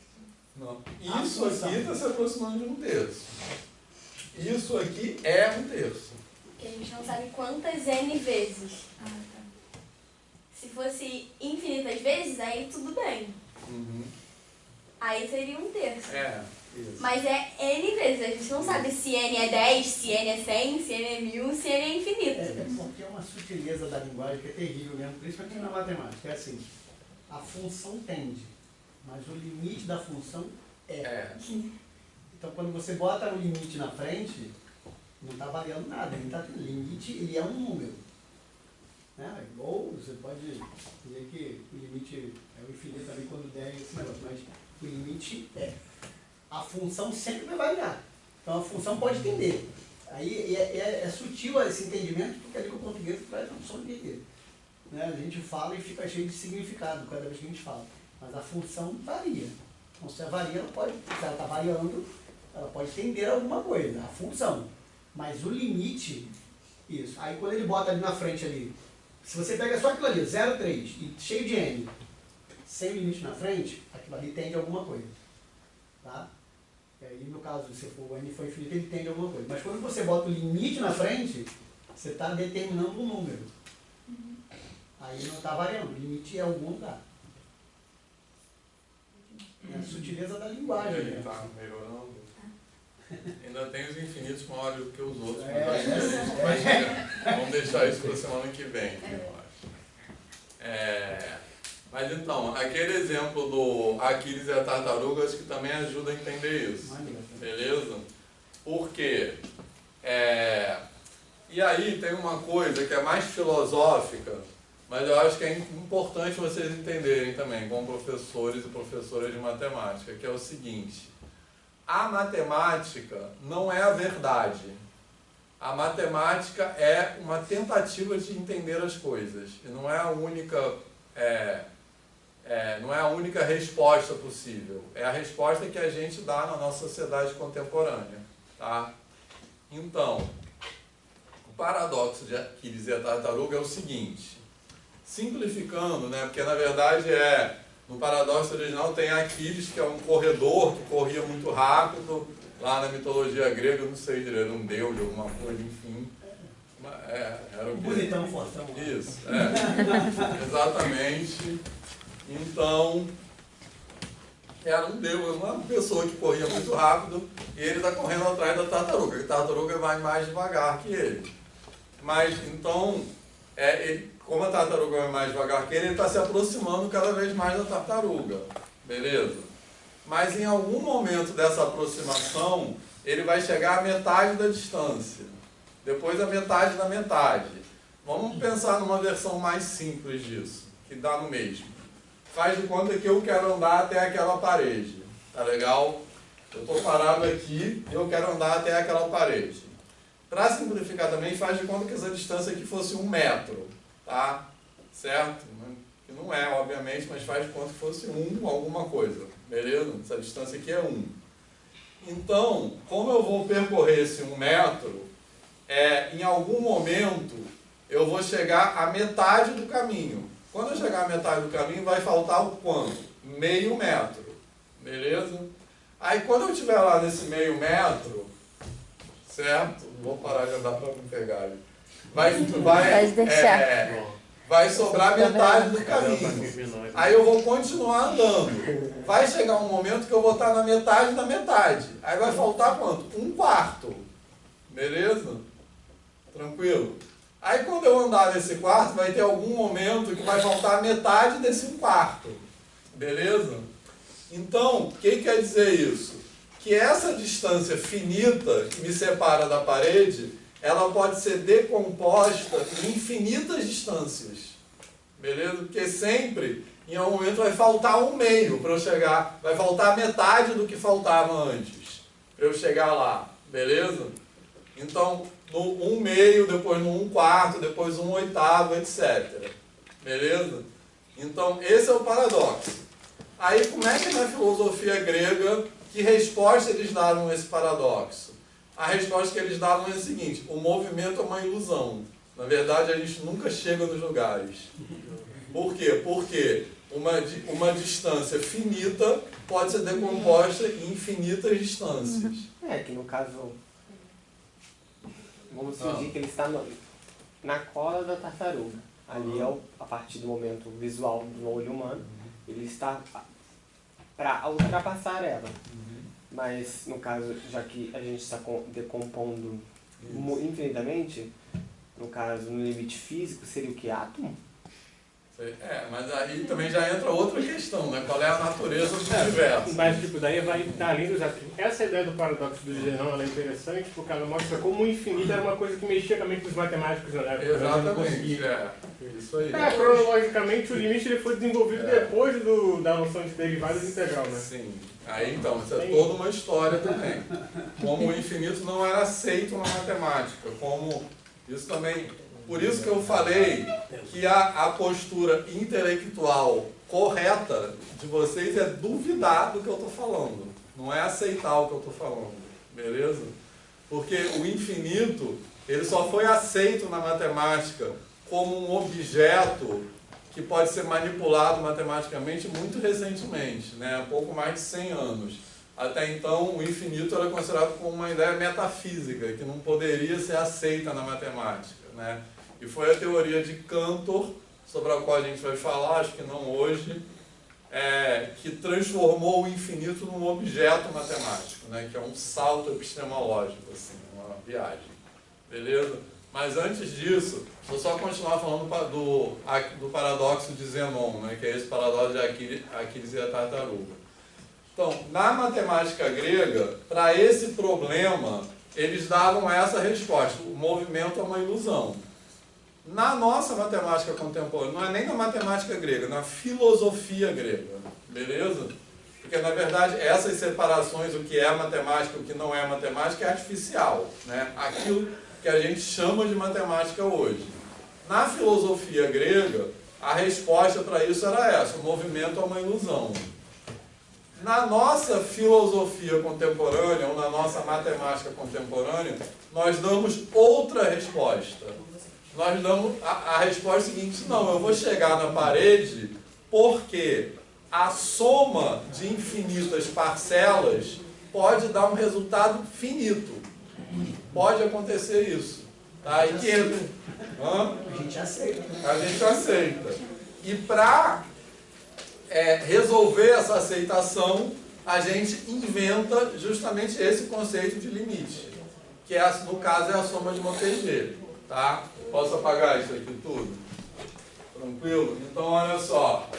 Não. Isso aqui está se aproximando de 1/3. Isso aqui é 1/3. Que a gente não sabe quantas n vezes. Ah, tá. Se fosse infinitas vezes, aí tudo bem. Uhum. Aí seria 1/3. É, isso. Mas é N vezes, a gente não sabe se N é 10, se N é 100, se N é 1000, se N é infinito. É porque é uma sutileza da linguagem que é terrível mesmo, principalmente na matemática. É assim, a função tende, mas o limite da função é. Então quando você bota o limite na frente, não está variando nada, ele está tendo limite, ele é um número. Né? Ou você pode dizer que o limite é o infinito ali quando der esse negócio, mas o limite é. A função sempre vai variar. Então a função pode tender. Aí é sutil esse entendimento, porque ali que o português traz a função de entender. Né? A gente fala e fica cheio de significado cada vez que a gente fala. Mas a função varia. Então se ela varia, se ela está variando, ela pode tender a alguma coisa, a função. Mas o limite, isso. Aí quando ele bota ali na frente ali, se você pega só aquilo ali, 0,3, e cheio de N, sem limite na frente, aquilo ali tende a alguma coisa. Tá? E aí, no caso, se for o N for infinito, ele tende a alguma coisa. Mas quando você bota o limite na frente, você está determinando um número. Aí não está variando, o limite é algum lugar. É a sutileza da E linguagem. aí, Né? tá melhorando. Ainda tem os infinitos maiores do que os outros, É. vamos deixar isso para a semana que vem, eu acho. Mas então, aquele exemplo do Aquiles e a tartaruga, acho que também ajuda a entender isso. Beleza? Por quê? E aí tem uma coisa que é mais filosófica, mas eu acho que é importante vocês entenderem também, como professores e professoras de matemática, que é o seguinte: a matemática não é a verdade. A matemática é uma tentativa de entender as coisas. E não é a única, não é a única resposta possível. É a resposta que a gente dá na nossa sociedade contemporânea. Tá? Então, o paradoxo de Aquiles e a tartaruga é o seguinte. Simplificando, né, porque na verdade no paradoxo original tem Aquiles, que é um corredor que corria muito rápido. Lá na mitologia grega, eu não sei direito, era um deus de alguma coisa, enfim. Era o quê? Bonitão, fortão. Isso, exatamente. Então, era um deus, uma pessoa que corria muito rápido, e ele está correndo atrás da tartaruga. A tartaruga vai mais devagar que ele. Mas, então, como a tartaruga vai mais devagar que ele está se aproximando cada vez mais da tartaruga. Beleza? Mas em algum momento dessa aproximação, ele vai chegar à metade da distância. Depois a metade da metade. Vamos pensar numa versão mais simples disso, que dá no mesmo. Faz de conta que eu quero andar até aquela parede. Tá legal? Eu estou parado aqui e eu quero andar até aquela parede. Para simplificar também, faz de conta que essa distância aqui fosse 1 metro. Tá? Certo? Que não é, obviamente, mas faz de conta que fosse 1 alguma coisa. Beleza? Essa distância aqui é 1. Então, como eu vou percorrer esse 1 metro, em algum momento eu vou chegar à metade do caminho. Quando eu chegar à metade do caminho, vai faltar o quanto? Meio metro. Beleza? Aí quando eu estiver lá nesse meio metro, certo? Vou parar de andar para me pegar ali. Pode deixar. Vai sobrar metade do caminho. Aí eu vou continuar andando. Vai chegar um momento que eu vou estar na metade da metade. Aí vai faltar quanto? 1/4. Beleza? Tranquilo? Aí quando eu andar nesse quarto, vai ter algum momento que vai faltar metade desse 1/4. Beleza? Então, o que quer dizer isso? Que essa distância finita que me separa da parede, ela pode ser decomposta em infinitas distâncias. Beleza? Porque sempre, em algum momento, vai faltar 1/2 para eu chegar. Vai faltar metade do que faltava antes para eu chegar lá. Beleza? Então, no 1/2, depois no 1/4, depois 1/8, etc. Beleza? Então, esse é o paradoxo. Aí, como é que na filosofia grega, que resposta eles davam a esse paradoxo? A resposta que eles davam é a seguinte: o movimento é uma ilusão. Na verdade, a gente nunca chega nos lugares. Por quê? Porque uma distância finita pode ser decomposta em infinitas distâncias. Que no caso, vamos fingir que ele está na cola da tartaruga. Ali, a partir do momento visual do olho humano, ele está para ultrapassar ela. Mas, no caso, já que a gente está decompondo infinitamente, no caso, no limite físico, seria o que? Átomo? Mas aí também já entra outra questão, né? Qual é a natureza do universo? Mas, tipo, daí vai estar além dos átomos. Essa ideia do paradoxo do Zenão, ela é interessante porque ela mostra como o infinito era uma coisa que mexia com a mente dos matemáticos na época. Exatamente, isso aí. Cronologicamente, o limite ele foi desenvolvido depois da noção de derivadas integral, né? Sim. Aí, então, isso é toda uma história também. Como o infinito não era aceito na matemática, como isso também... Por isso que eu falei que a postura intelectual correta de vocês é duvidar do que eu estou falando. Não é aceitar o que eu estou falando. Beleza? Porque o infinito, ele só foi aceito na matemática como um objeto que pode ser manipulado matematicamente muito recentemente, né? Há pouco mais de 100 anos. Até então, o infinito era considerado como uma ideia metafísica, que não poderia ser aceita na matemática, né? E foi a teoria de Cantor, sobre a qual a gente vai falar, acho que não hoje, que transformou o infinito num objeto matemático, né? Que é um salto epistemológico, assim, uma viagem. Beleza? Mas antes disso, vou só continuar falando do paradoxo de Zenon, né? Que é esse paradoxo de Aquiles e a tartaruga. Então, na matemática grega, para esse problema, eles davam essa resposta: o movimento é uma ilusão. Na nossa matemática contemporânea, não é nem na matemática grega, na filosofia grega, beleza? Porque, na verdade, essas separações, o que é matemática e o que não é matemática, é artificial, né? Aquilo que a gente chama de matemática hoje. Na filosofia grega, a resposta para isso era essa: o movimento é uma ilusão. Na nossa filosofia contemporânea, ou na nossa matemática contemporânea, nós damos outra resposta. Nós damos a resposta seguinte: não, eu vou chegar na parede porque a soma de infinitas parcelas pode dar um resultado finito. Pode acontecer isso. Tá? E que... A gente aceita. A gente aceita. E para resolver essa aceitação, a gente inventa justamente esse conceito de limite, que no caso é a soma de Montefiore. Tá? Posso apagar isso aqui tudo? Tranquilo? Então, olha só.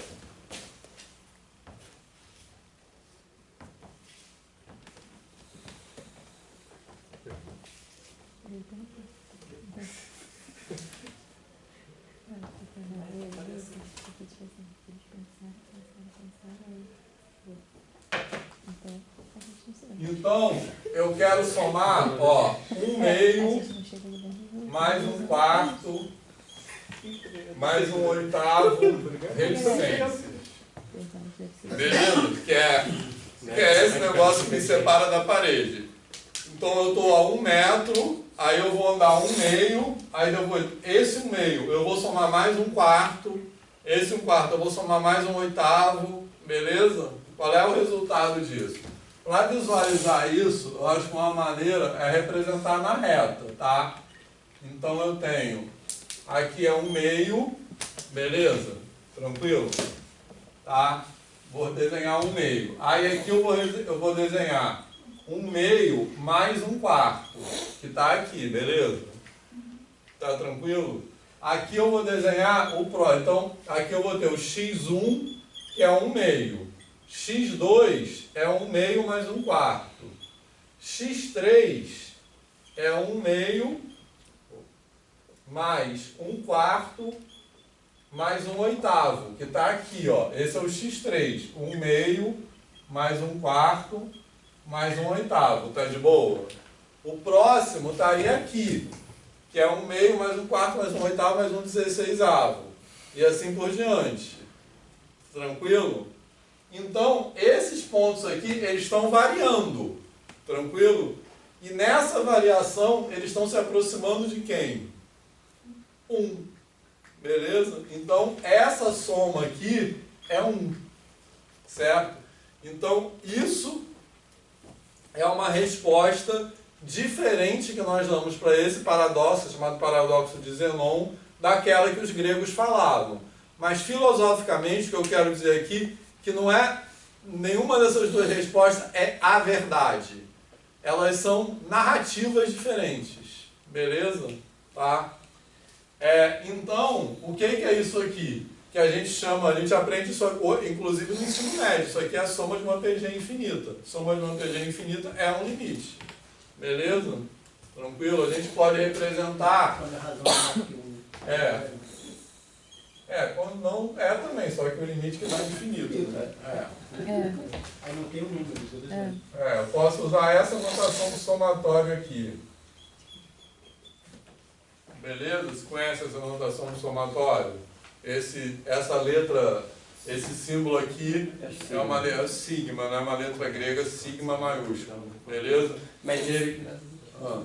Então, eu quero somar, ó, 1/2 mais 1/4 mais 1/8 reticências. Beleza? Que é esse negócio que me separa da parede. Então eu estou a 1 metro, aí eu vou andar 1/2, aí depois esse 1/2 eu vou somar mais 1/4, esse 1/4 eu vou somar mais 1/8, beleza? Qual é o resultado disso? Para visualizar isso, eu acho que uma maneira é representar na reta, tá? Então eu tenho, aqui é 1/2, beleza? Tranquilo? Tá? Vou desenhar 1/2. Aí aqui eu vou desenhar 1/2 mais 1/4, que está aqui, beleza? Tá tranquilo? Aqui eu vou desenhar o próximo. Então, aqui eu vou ter o x1, que é 1/2. x2 é 1/2 mais 1/4. x3 é 1/2 mais 1/4 mais 1/8, que está aqui, ó. Esse é o x3. 1/2 mais 1/4 mais 1/8. Tá de boa? O próximo estaria aqui, que é 1/2 mais 1/4 mais 1/8 mais 1/16. E assim por diante. Tranquilo? Então, esses pontos aqui, eles estão variando. Tranquilo? E nessa variação, eles estão se aproximando de quem? 1. Beleza? Então, essa soma aqui é 1. Certo? Então, isso é uma resposta diferente que nós damos para esse paradoxo, chamado paradoxo de Zenon, daquela que os gregos falavam. Mas filosoficamente, o que eu quero dizer aqui, que não é nenhuma dessas duas respostas é a verdade. Elas são narrativas diferentes. Beleza? Tá? Então, o que é isso aqui? Que a gente aprende isso, inclusive no ensino médio. Isso aqui é a soma de uma PG infinita. Soma de uma PG infinita é um limite. Beleza? Tranquilo? A gente pode representar... quando não é também, só que o limite que está infinito. Né? Aí não tem um número, isso eu tô dizendo. Eu posso usar essa notação do somatório aqui. Beleza? Você conhece essa notação do somatório? Essa letra, esse símbolo aqui é uma letra sigma, não é uma letra grega, sigma maiúsculo. Beleza? Mas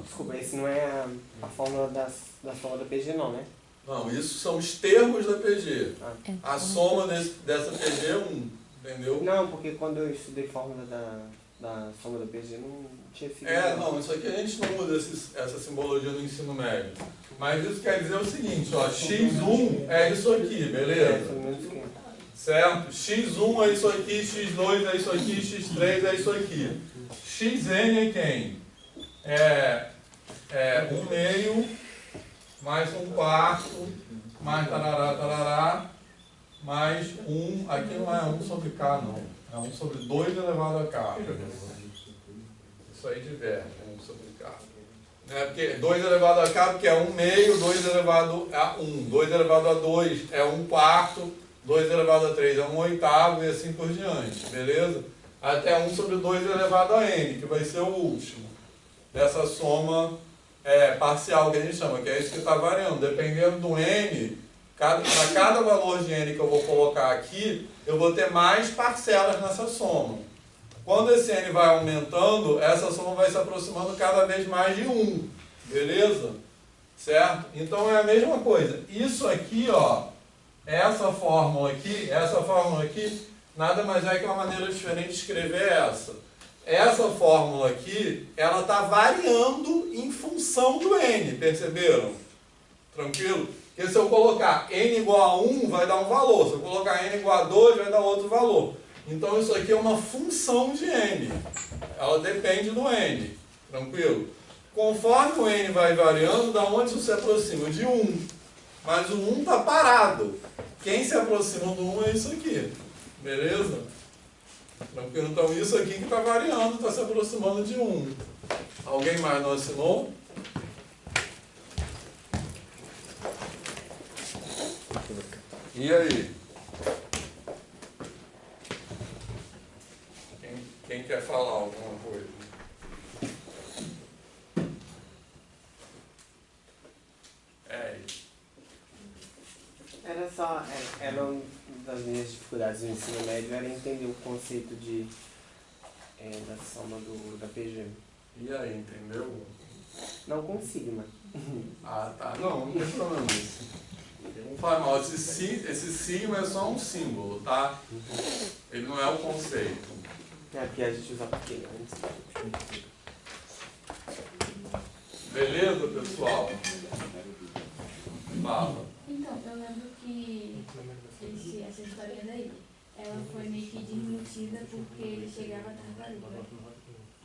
desculpa, esse não é a fórmula da soma da PG não, né? Não, isso são os termos da PG. A soma dessa PG é 1, entendeu? Não, porque quando eu estudei fórmula da soma da PG não tinha sigma. Não, isso aqui a gente não usa essa simbologia no ensino médio. Mas isso quer dizer o seguinte, ó, x1 é isso aqui, beleza? Certo? x1 é isso aqui, x2 é isso aqui, x3 é isso aqui. xn é quem? É 1/2 mais 1/4 mais tarará, mais 1, aqui não é 1 sobre k não, é 1 sobre 2 elevado a k. Isso aí diverte, 1 sobre k. Porque 2 elevado a k porque é 1/2, 2 elevado a 1, 2 elevado a 2 é 1/4, 2 elevado a 3 é 1/8 e assim por diante, beleza? Até 1 sobre 2 elevado a n, que vai ser o último dessa soma parcial que a gente chama, que é isso que está variando. Dependendo do n, para cada valor de n que eu vou colocar aqui, eu vou ter mais parcelas nessa soma. Quando esse n vai aumentando, essa soma vai se aproximando cada vez mais de 1. Beleza? Certo? Então é a mesma coisa. Isso aqui, ó, essa fórmula aqui, nada mais é que uma maneira diferente de escrever essa. Essa fórmula aqui, ela está variando em função do n, perceberam? Tranquilo? Porque se eu colocar n igual a 1, vai dar um valor. Se eu colocar n igual a 2, vai dar outro valor. Então isso aqui é uma função de n. Ela depende do n. Tranquilo? Conforme o n vai variando, da onde isso se aproxima? De 1. Mas o 1 está parado. Quem se aproxima do 1 é isso aqui. Beleza? Tranquilo? Então isso aqui que está variando, está se aproximando de 1. Alguém mais não assinou? E aí? Quem quer falar alguma coisa? Era só, era uma das minhas dificuldades no ensino médio, era entender o conceito da soma da PG. E aí, entendeu? Não com sigma. Ah, tá. Não tem problema. Não faz mal. Esse sigma é só um símbolo, tá? Ele não é o conceito. Porque a gente usa pequeno antes. Beleza, pessoal? Fala. Então, eu lembro que essa história daí, ela foi meio que desmentida porque ele chegava tartaruga.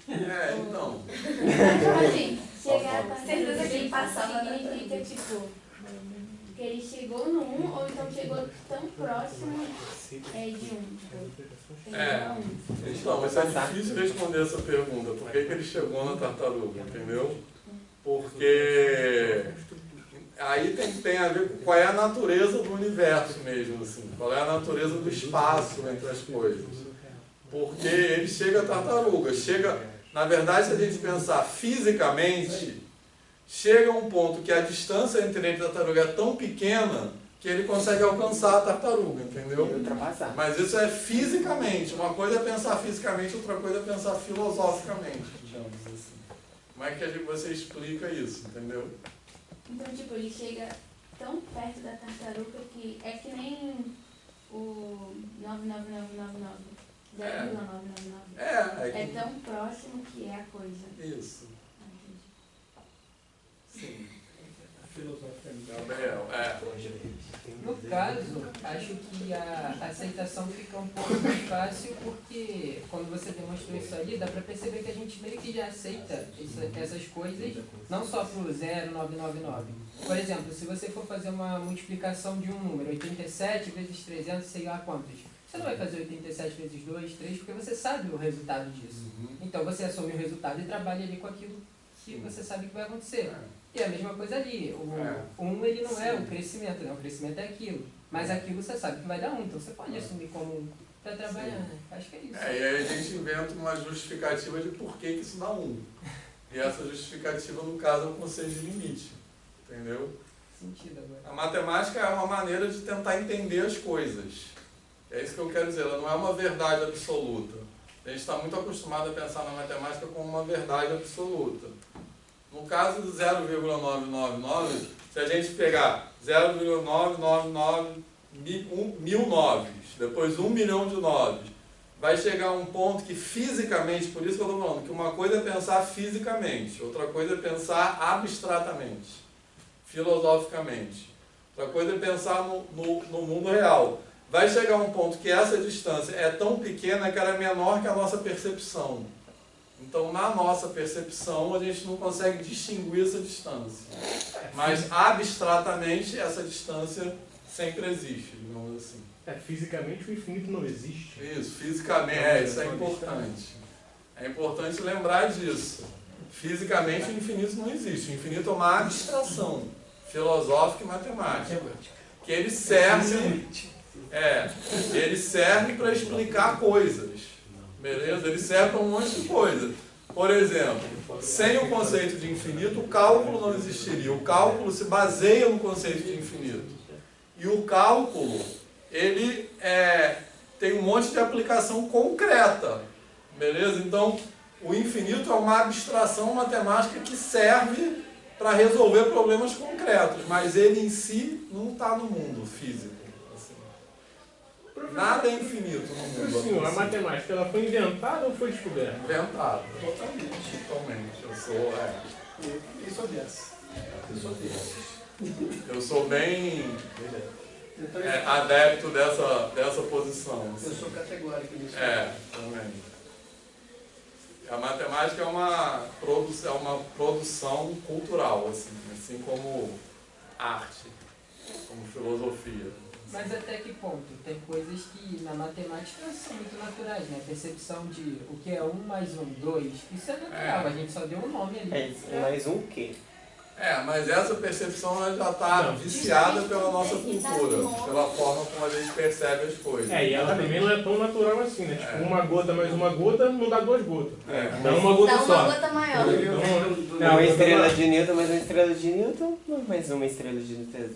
Então. Mas, assim, chegar tartaruga que ele passava significa, tipo, que ele chegou no 1 ou então chegou tão próximo de 1. Então, mas é difícil responder essa pergunta. Por que ele chegou na tartaruga, entendeu? Porque aí tem a ver com qual é a natureza do universo mesmo, assim. Qual é a natureza do espaço entre as coisas. Porque ele chega a tartaruga. Na verdade, se a gente pensar fisicamente, chega a um ponto que a distância entre ele e a tartaruga é tão pequena que ele consegue alcançar a tartaruga, entendeu? Mas isso é fisicamente. Uma coisa é pensar fisicamente, outra coisa é pensar filosoficamente, digamos assim. Como é que você explica isso, entendeu? Então, tipo, ele chega tão perto da tartaruga que é que nem o 99999. 0,999. É tão próximo que é a coisa. Isso. Sim. filosoficamente. Gabriel, No caso, acho que a aceitação fica um pouco mais fácil porque quando você demonstrou isso aí, dá pra perceber que a gente meio que já aceita essas coisas, não só pro 0,999. Por exemplo, se você for fazer uma multiplicação de um número, 87 vezes 300, sei lá quantos, você não vai fazer 87 vezes 2, 3, porque você sabe o resultado disso. Então você assume o resultado e trabalha ali com aquilo que você sabe que vai acontecer. E é a mesma coisa ali. O 1 ele não é o crescimento, né? O crescimento é aquilo. Mas aquilo você sabe que vai dar 1, então você pode assumir como 1 para trabalhar, né? Acho que é isso. e aí a gente inventa uma justificativa de por que isso dá 1. E essa justificativa, no caso, é o conceito de limite. Entendeu? Sentido agora. A matemática é uma maneira de tentar entender as coisas. É isso que eu quero dizer, ela não é uma verdade absoluta. A gente está muito acostumado a pensar na matemática como uma verdade absoluta. No caso do 0,999, se a gente pegar 0,999 mil noves, depois 1 milhão de noves, vai chegar a um ponto que fisicamente, por isso que eu estou falando, que uma coisa é pensar fisicamente, outra coisa é pensar abstratamente, filosoficamente. Outra coisa é pensar no mundo real. Vai chegar a um ponto que essa distância é tão pequena que ela é menor que a nossa percepção. Então, na nossa percepção, a gente não consegue distinguir essa distância. Mas, abstratamente, essa distância sempre existe, digamos assim. Fisicamente o infinito não existe. Isso, fisicamente, isso é importante. É importante lembrar disso. Fisicamente, o infinito não existe. O infinito é uma abstração filosófica e matemática. Que ele serve para explicar coisas. Beleza? Ele serve para um monte de coisa. Por exemplo, sem o conceito de infinito, o cálculo não existiria. O cálculo se baseia no conceito de infinito. E o cálculo, ele tem um monte de aplicação concreta. Beleza? Então, o infinito é uma abstração matemática que serve para resolver problemas concretos. Mas ele em si não está no mundo físico. Nada é infinito no mundo. Sim, a matemática ela foi inventada ou foi descoberta? Inventada. Totalmente. Eu sou dessa. Eu sou bem adepto dessa posição. Assim. Eu sou categórico nisso. Também. A matemática é uma produção cultural, assim como arte, como filosofia. Mas até que ponto? Tem coisas que na matemática são muito naturais, né? A percepção de o que é 1 mais 1, 2, isso é natural, a gente só deu um nome ali. 1 mais 1 o quê? Mas essa percepção ela já está viciada pela nossa cultura, pela forma como a gente percebe as coisas. E ela também não é tão natural assim, né? Tipo, uma gota mais uma gota não dá 2 gotas. Dá uma gota só. Dá uma gota maior. Não, uma estrela de Newton, mas uma estrela de Newton não é mais uma estrela de Newton.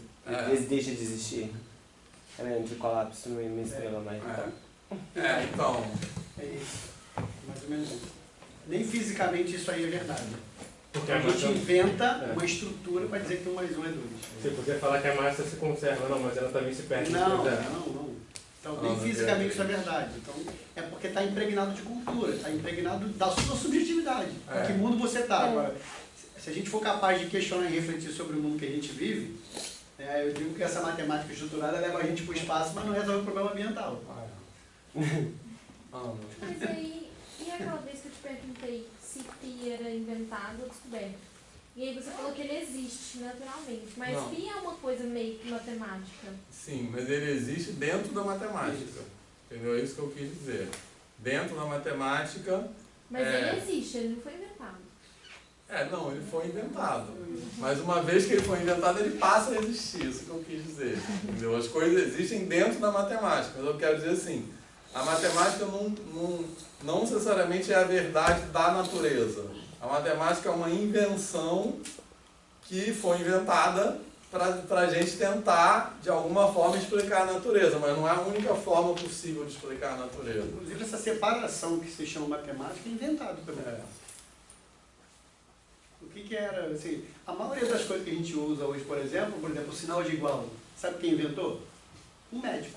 Deixa de existir. Ela entra em colapso e uma estrela mais. Então. É isso. Mais ou menos isso. Nem fisicamente isso aí é verdade. Porque a gente inventa uma estrutura para dizer que 1 mais 1 é 2. Você podia falar que a massa se conserva, não, mas ela também se perde. Não. Então, nem fisicamente isso é verdade. Então, é porque está impregnado de cultura, está impregnado da sua subjetividade. Em que mundo você está. Agora, se a gente for capaz de questionar e refletir sobre o mundo que a gente vive, eu digo que essa matemática estruturada leva a gente para o espaço, mas não resolve o problema ambiental. Mas aí, e aquela vez que eu te perguntei se pi era inventado ou descoberto? E aí você falou que ele existe naturalmente, mas pi é uma coisa meio que matemática. Sim, mas ele existe dentro da matemática. Entendeu? É isso que eu quis dizer. Dentro da matemática... Mas ele existe, ele não foi inventado. Não, ele foi inventado. Mas uma vez que ele foi inventado, ele passa a existir, isso que eu quis dizer. Entendeu? As coisas existem dentro da matemática, mas eu quero dizer assim, a matemática não necessariamente é a verdade da natureza. A matemática é uma invenção que foi inventada para a gente tentar, de alguma forma, explicar a natureza, mas não é a única forma possível de explicar a natureza. Inclusive, essa separação que se chama matemática é inventada também. O que era, assim, a maioria das coisas que a gente usa hoje, por exemplo, o sinal de igual, sabe quem inventou? Um médico.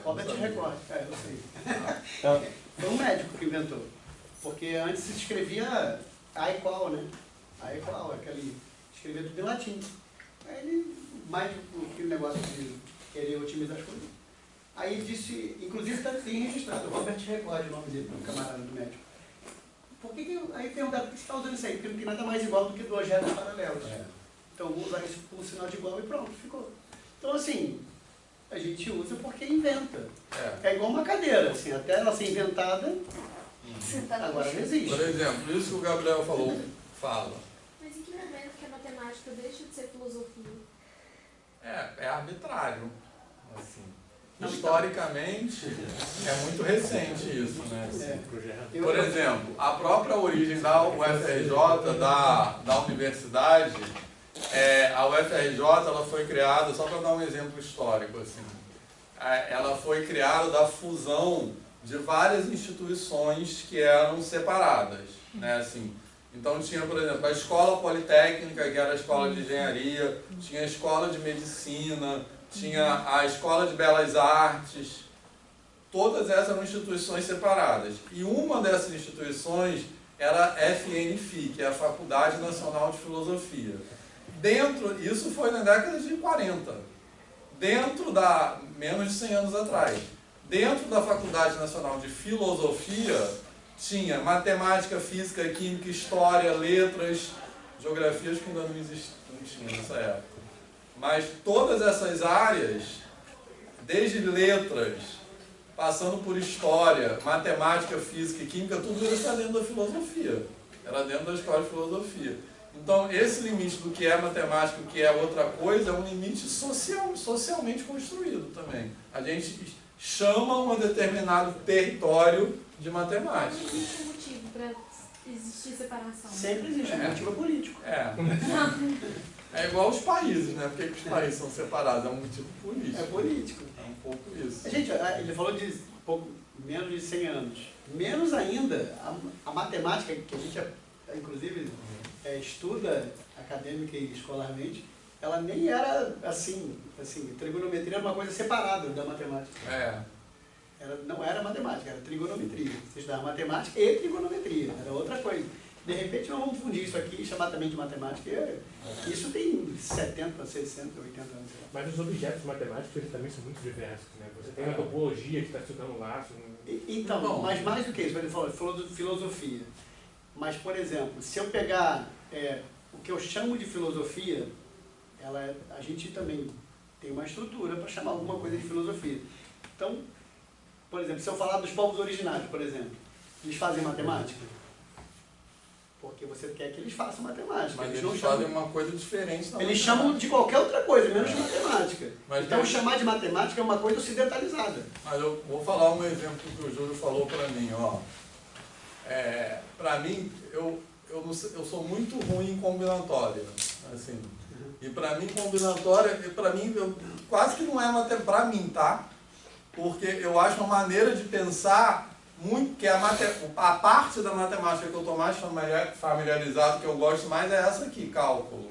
Robert Record, eu sei. Foi um médico que inventou. Porque antes se escrevia A igual, né? A igual, aquele escrever tudo em latim. Aí ele, mais aquele negócio de querer otimizar as coisas. Aí disse, inclusive está assim registrado, Robert Recorde, o nome dele, o camarada do médico. Aí perguntaram, por que você está usando isso aí? Porque não tem nada mais igual do que duas retas paralelas. Então vou usar isso com o sinal de igual e pronto, ficou. Então assim, a gente usa porque inventa. É igual uma cadeira, assim, até ela ser inventada, agora não existe. Por exemplo, isso que o Gabriel falou, fala. Mas em que momento que a matemática deixa de ser filosofia? É arbitrário. Assim. Historicamente, é muito recente isso, né? Por exemplo, a própria origem da UFRJ, da universidade, a UFRJ ela foi criada, só para dar um exemplo histórico, assim, ela foi criada da fusão de várias instituições que eram separadas, né? Assim, então tinha, por exemplo, a Escola Politécnica, que era a escola de engenharia, tinha a Escola de Medicina, tinha a Escola de Belas Artes, todas essas eram instituições separadas. E uma dessas instituições era a FNFI, que é a Faculdade Nacional de Filosofia. Isso foi na década de 40, menos de 100 anos atrás. Dentro da Faculdade Nacional de Filosofia, tinha matemática, física, química, história, letras, geografias que ainda não tinha nessa época. Mas todas essas áreas, desde letras, passando por história, matemática, física e química, tudo isso está dentro da filosofia. Era dentro da escola de filosofia. Então, esse limite do que é matemática e o que é outra coisa é um limite socialmente construído também. A gente chama um determinado território de matemática. Existe motivo para existir separação? Sempre existe, motivo político. É igual os países, né? Por que os países são separados? É um motivo político. É político. É um pouco isso. Gente, ele falou de menos de 100 anos. Menos ainda, a matemática, que a gente, inclusive, estuda acadêmica e escolarmente, ela nem era assim, trigonometria era uma coisa separada da matemática. Não era matemática, era trigonometria. Você estudava matemática e trigonometria, era outra coisa. De repente nós vamos fundir isso aqui e chamar também de matemática. Isso tem 70, 60, 80 anos. Mas os objetos matemáticos eles também são muito diversos, né? Você tem a topologia que está estudando lá. Então, mas mais do que isso, ele falou de filosofia. Mas, por exemplo, se eu pegar o que eu chamo de filosofia, a gente também tem uma estrutura para chamar alguma coisa de filosofia. Então, por exemplo, se eu falar dos povos originários, por exemplo, eles fazem matemática? Porque você quer que eles façam matemática. Mas eles fazem uma coisa diferente da Eles chamam de qualquer outra coisa, menos de matemática. Mas então, chamar de matemática é uma coisa ocidentalizada. Mas eu vou falar um exemplo que o Júlio falou para mim. Para mim, eu sou muito ruim em combinatória. Assim. E para mim, combinatória, quase que não é matemática, para mim, tá? Porque eu acho uma maneira de pensar muito, que a parte da matemática que eu estou mais familiarizado, que eu gosto mais, é essa aqui, cálculo.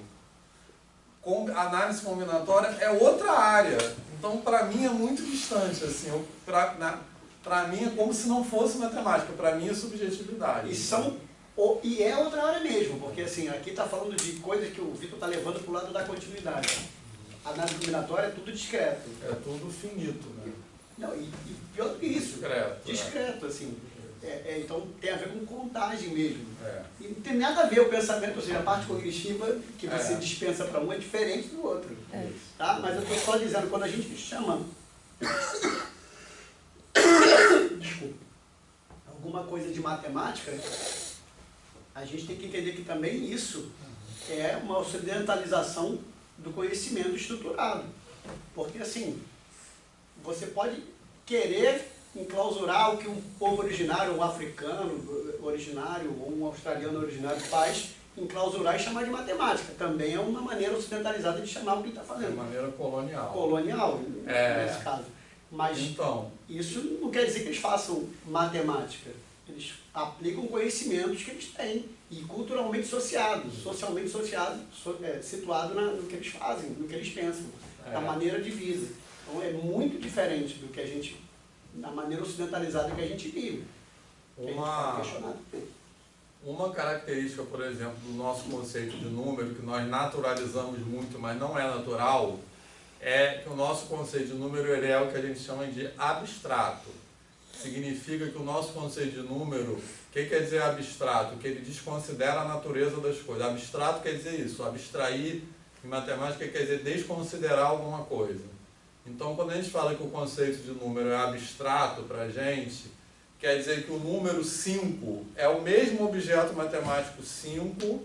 Análise combinatória é outra área. Então, para mim, é muito distante. Assim, para mim, é como se não fosse matemática. Para mim, é subjetividade. E é outra área mesmo, porque assim, aqui está falando de coisas que o Vitor está levando para o lado da continuidade. A análise combinatória é tudo discreto. É tudo finito, né? Não, e pior do que isso. Discreto. Assim. Então tem a ver com contagem mesmo. E não tem nada a ver o pensamento, ou seja, a parte cognitiva que você dispensa para um é diferente do outro. Tá? Mas eu estou só dizendo, quando a gente chama alguma coisa de matemática, a gente tem que entender que também isso é uma ocidentalização do conhecimento estruturado. Porque assim, você pode querer enclausurar o que um povo originário, um africano originário ou um australiano originário faz, enclausurar e chamar de matemática. Também é uma maneira ocidentalizada de chamar o que está fazendo. De maneira colonial. Colonial, nesse caso. Mas então, isso não quer dizer que eles façam matemática. Eles aplicam conhecimentos que eles têm e culturalmente socialmente situado no que eles fazem, no que eles pensam, na maneira de vida. Então é muito diferente do que a gente, da maneira ocidentalizada que a gente vive. uma característica, por exemplo, do nosso conceito de número, que nós naturalizamos muito, mas não é natural, é que o nosso conceito de número ele é o que a gente chama de abstrato. Significa que o nosso conceito de número, o que quer dizer abstrato? Que ele desconsidera a natureza das coisas. Abstrato quer dizer isso, abstrair em matemática quer dizer desconsiderar alguma coisa. Então, quando a gente fala que o conceito de número é abstrato para a gente, quer dizer que o número 5 é o mesmo objeto matemático 5,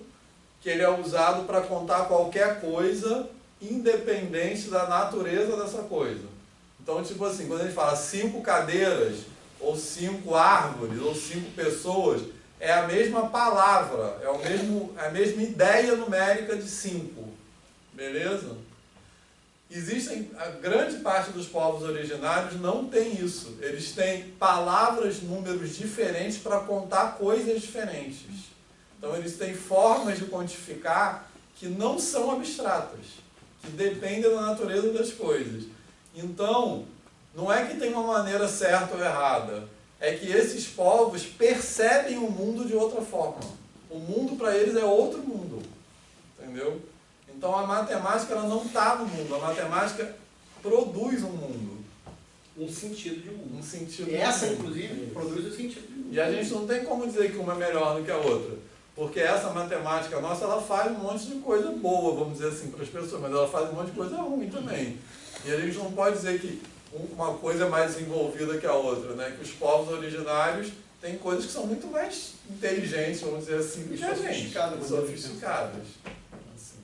que ele é usado para contar qualquer coisa, independente da natureza dessa coisa. Então, tipo assim, quando a gente fala 5 cadeiras, ou 5 árvores, ou 5 pessoas, é a mesma palavra, é a mesma ideia numérica de 5. Beleza? A grande parte dos povos originários não tem isso. Eles têm palavras, números diferentes para contar coisas diferentes. Então, eles têm formas de quantificar que não são abstratas, que dependem da natureza das coisas. Então, não é que tem uma maneira certa ou errada, é que esses povos percebem o mundo de outra forma. O mundo para eles é outro mundo, entendeu? Então a matemática ela não está no mundo, a matemática produz um mundo. Um sentido de mundo. Um sentido de Essa, mundo. inclusive, produz o sentido de mundo. E a gente não tem como dizer que uma é melhor do que a outra. Porque essa matemática nossa, ela faz um monte de coisa boa, vamos dizer assim, para as pessoas, mas ela faz um monte de coisa ruim também. E a gente não pode dizer que uma coisa é mais desenvolvida que a outra, né? Que os povos originários têm coisas que são muito mais inteligentes, vamos dizer assim, do que a gente. Sofisticadas. Assim.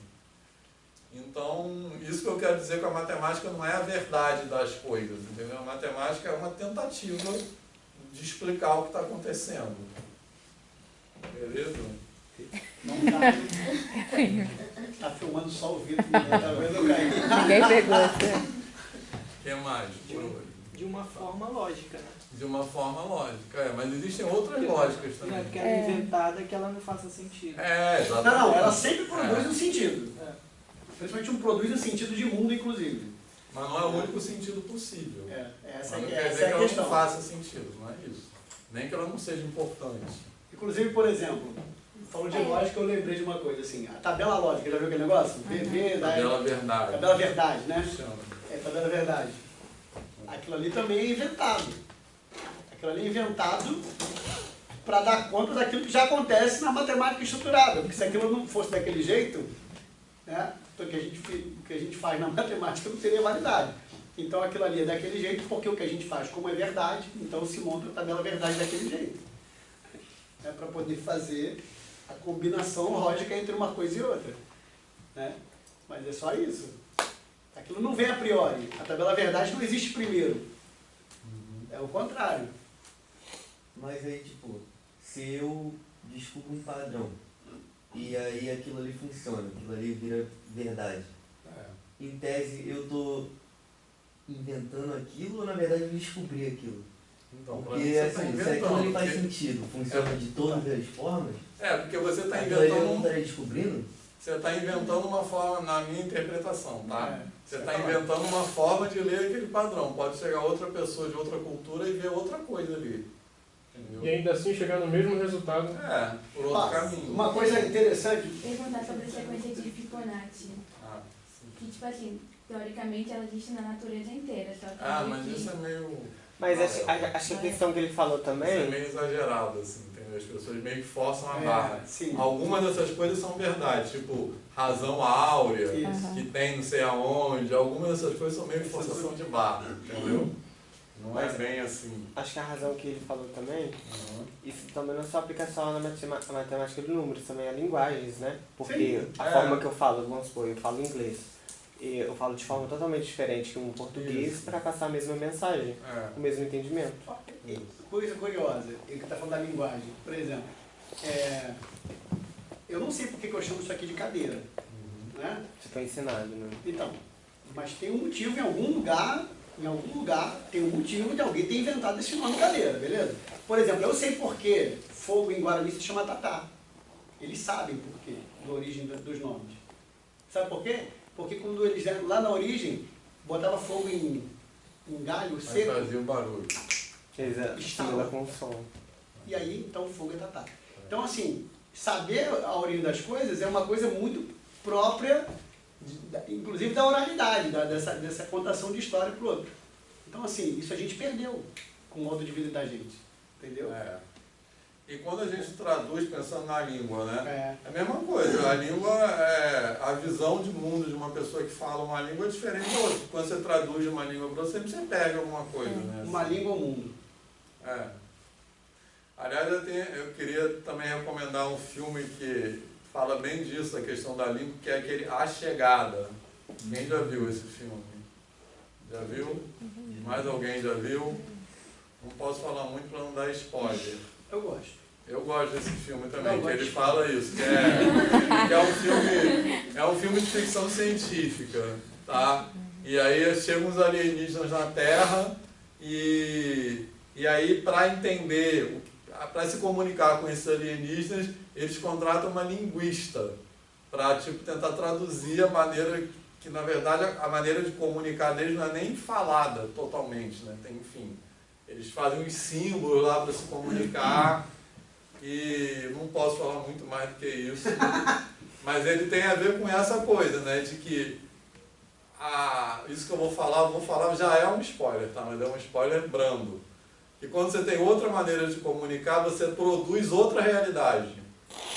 Então, isso que eu quero dizer com a matemática não é a verdade das coisas, entendeu? A matemática é uma tentativa de explicar o que está acontecendo. Beleza? Não tá. Tá filmando só o vídeo, tá vendo, Caio? Ninguém pegou essa. O que mais? De uma forma lógica, né? De uma forma lógica, mas existem outras lógicas também. Porque ela é inventada que ela não faça sentido. Exatamente. Não, ela sempre produz um sentido. Principalmente produz um sentido de mundo, inclusive. Mas não é o único sentido possível. Essa não é quer dizer a que ela questão. não faça sentido, não é isso. Nem que ela não seja importante. Inclusive, por exemplo, falando de lógica, eu lembrei de uma coisa assim. A tabela lógica, já viu aquele negócio? Tabela verdade. Tabela verdade, né? Chama. Tabela verdade. Aquilo ali também é inventado. Aquilo ali é inventado para dar conta daquilo que já acontece na matemática estruturada. Porque se aquilo não fosse daquele jeito, né, então o que a gente faz na matemática não teria validade. Então aquilo ali é daquele jeito porque o que a gente faz como é verdade, então se monta a tabela verdade daquele jeito. É para poder fazer a combinação lógica entre uma coisa e outra. Né? Mas é só isso. Aquilo não vem a priori. A tabela verdade não existe primeiro. É o contrário. Mas aí, tipo, se eu descubro um padrão e aí aquilo ali funciona, aquilo ali vira verdade. Em tese, eu tô inventando aquilo ou na verdade eu descobri aquilo? Então, porque assim, se aquilo ali faz sentido, funciona de todas as formas, porque você está aquilo ali eu não inventando. estaria descobrindo? Você está inventando uma forma, na minha interpretação, tá? Você está falar. inventando uma forma de ler aquele padrão. Pode chegar outra pessoa de outra cultura e ver outra coisa ali. Entendeu? E ainda assim chegar no mesmo resultado. Por outro caminho. Uma coisa interessante. Perguntar sobre a sequência de Fibonacci. Que, tipo assim, teoricamente ela existe na natureza inteira. Só que mas isso é meio. Mas acho que a questão que ele falou também. Isso é meio exagerado, assim, entendeu? As pessoas meio que forçam a barra. Sim. Algumas dessas coisas são verdade, tipo razão áurea, que tem não sei aonde. Algumas dessas coisas são meio que forçação de barra, entendeu? Não é bem assim. Acho que a razão que ele falou também, isso também não só aplica só na matemática de números, também é linguagens, né? Porque a forma que eu falo, vamos supor, eu falo inglês. E eu falo de forma totalmente diferente que um português para passar a mesma mensagem, o mesmo entendimento. Coisa curiosa, ele está falando da linguagem. Por exemplo, eu não sei por que eu chamo isso aqui de cadeira. Né? Você foi ensinado, né? Então, mas tem um motivo em algum lugar tem um motivo de alguém ter inventado esse nome cadeira, beleza? Por exemplo, eu sei por que fogo em Guarani se chama tatá. Eles sabem por quê, da origem dos nomes. Sabe por quê? Porque quando eles lá na origem, botava fogo em galho seco. Fazia o barulho. Estala com som. E aí, então, o fogo é tatá. Então, assim, saber a origem das coisas é uma coisa muito própria, inclusive da oralidade, dessa contação de história para o outro. Então, assim, isso a gente perdeu com o modo de vida da gente, entendeu? E quando a gente traduz pensando na língua, né? É a mesma coisa. A língua, a visão de mundo de uma pessoa que fala uma língua é diferente da outra. Quando você traduz uma língua para você perde alguma coisa, né? Uma língua ao mundo. Aliás, eu queria também recomendar um filme que fala bem disso, a questão da língua, que é aquele A Chegada. Quem já viu esse filme? Já viu? Mais alguém já viu? Não posso falar muito para não dar spoiler. Eu gosto. Eu gosto desse filme também, que ele fala isso, que é um filme de ficção científica, tá? E aí chegam os alienígenas na Terra e aí para entender, para se comunicar com esses alienígenas, eles contratam uma linguista para tentar traduzir a maneira que, na verdade, a maneira de comunicar deles não é nem falada totalmente, né? Enfim, eles fazem uns símbolos lá para se comunicar. E não posso falar muito mais do que isso, mas ele tem a ver com essa coisa, né, de que isso que eu vou falar já é um spoiler, tá? Mas é um spoiler brando. E quando você tem outra maneira de comunicar, você produz outra realidade.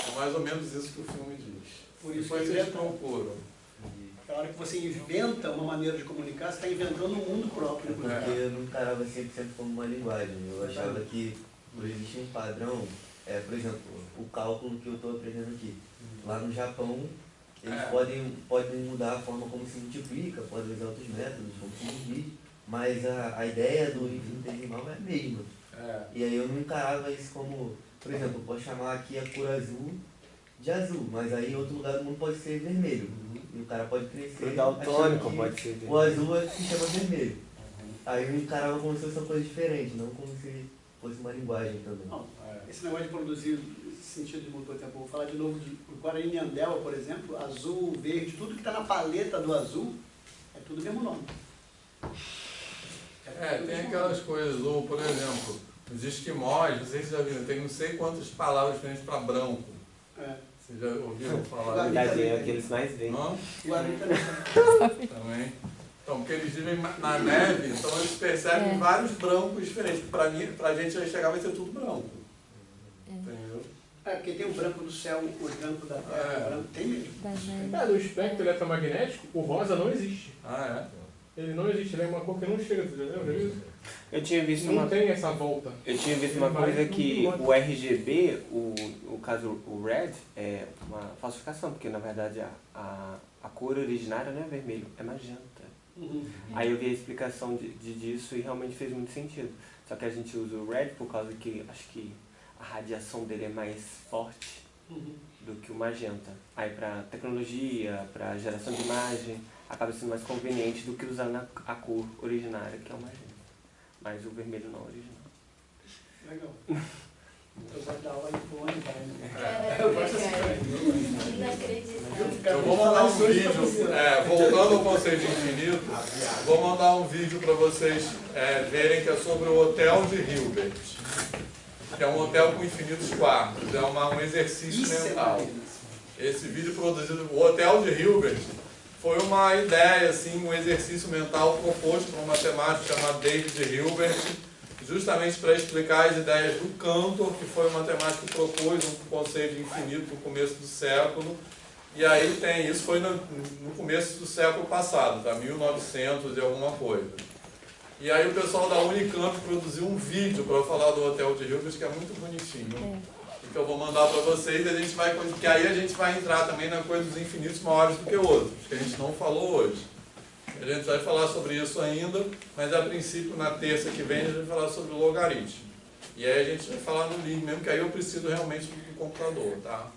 É mais ou menos isso que o filme diz. Por isso que eles procuram. Na hora que você inventa uma maneira de comunicar, você está inventando um mundo próprio. Porque eu não encarava 100% como uma linguagem. Eu achava que não existe um padrão. Por exemplo, o cálculo que eu estou aprendendo aqui. Lá no Japão, eles podem mudar a forma como se multiplica, podem usar outros métodos, como se divide, mas a ideia do infinitesimal é a mesma. E aí eu não encarava isso como, por exemplo, eu posso chamar aqui a cor azul de azul, mas aí em outro lugar do mundo pode ser vermelho. E o cara pode crescer. O daltônico pode ser vermelho. O azul se chama vermelho. Aí eu encarava como se fosse uma coisa diferente, não como se fosse uma linguagem também. Esse negócio de produzir sentido de mudou tempo. Vou falar de novo do Guarani Andelva, por exemplo, azul, verde, tudo que está na paleta do azul, é tudo o mesmo nome. Tem aquelas coisas, ou por exemplo, os esquimós, não sei se já viram, tem não sei quantas palavras diferentes para branco. Vocês já ouviram falar disso? É aqueles mais velhos. Guarani também. Então, porque eles vivem na neve, então eles percebem vários brancos diferentes. Pra a gente vai chegar vai ser tudo branco. Entendeu? Porque tem o branco do céu, o branco da terra, o branco tem mesmo. No espectro eletromagnético, o rosa não existe. Ele não existe, ele é uma cor que não chega, você já lembra disso? Eu tinha visto não tem essa volta. Eu tinha visto uma coisa que o RGB, o caso o Red, é uma falsificação, porque na verdade a cor originária não é vermelho, é magenta. Aí eu vi a explicação disso e realmente fez muito sentido. Só que a gente usa o Red por causa que acho que a radiação dele é mais forte do que o magenta. Aí para tecnologia, para geração de imagem, acaba sendo mais conveniente do que usar a cor originária, que é o magenta. Mas o vermelho não é original. Legal. Eu vou dar aula de clone, Eu vou mandar um vídeo, voltando ao conceito de infinito, vou mandar um vídeo para vocês verem que é sobre o Hotel de Hilbert, que é um hotel com infinitos quartos, é um exercício mental. Esse vídeo produzido, o Hotel de Hilbert, foi uma ideia, assim, um exercício mental proposto por um matemático chamado David Hilbert, justamente para explicar as ideias do Cantor, que foi um matemático que propôs um conceito de infinito no começo do século. E aí isso foi no começo do século passado, tá? 1900 e alguma coisa. E aí o pessoal da Unicamp produziu um vídeo para falar do Hotel de Hilbert, que é muito bonitinho. Que eu vou mandar para vocês, que aí a gente vai entrar também na coisa dos infinitos maiores do que outros, que a gente não falou hoje. A gente vai falar sobre isso ainda, mas a princípio, na terça que vem, a gente vai falar sobre o logaritmo. E aí a gente vai falar no link mesmo, que aí eu preciso realmente do computador, tá?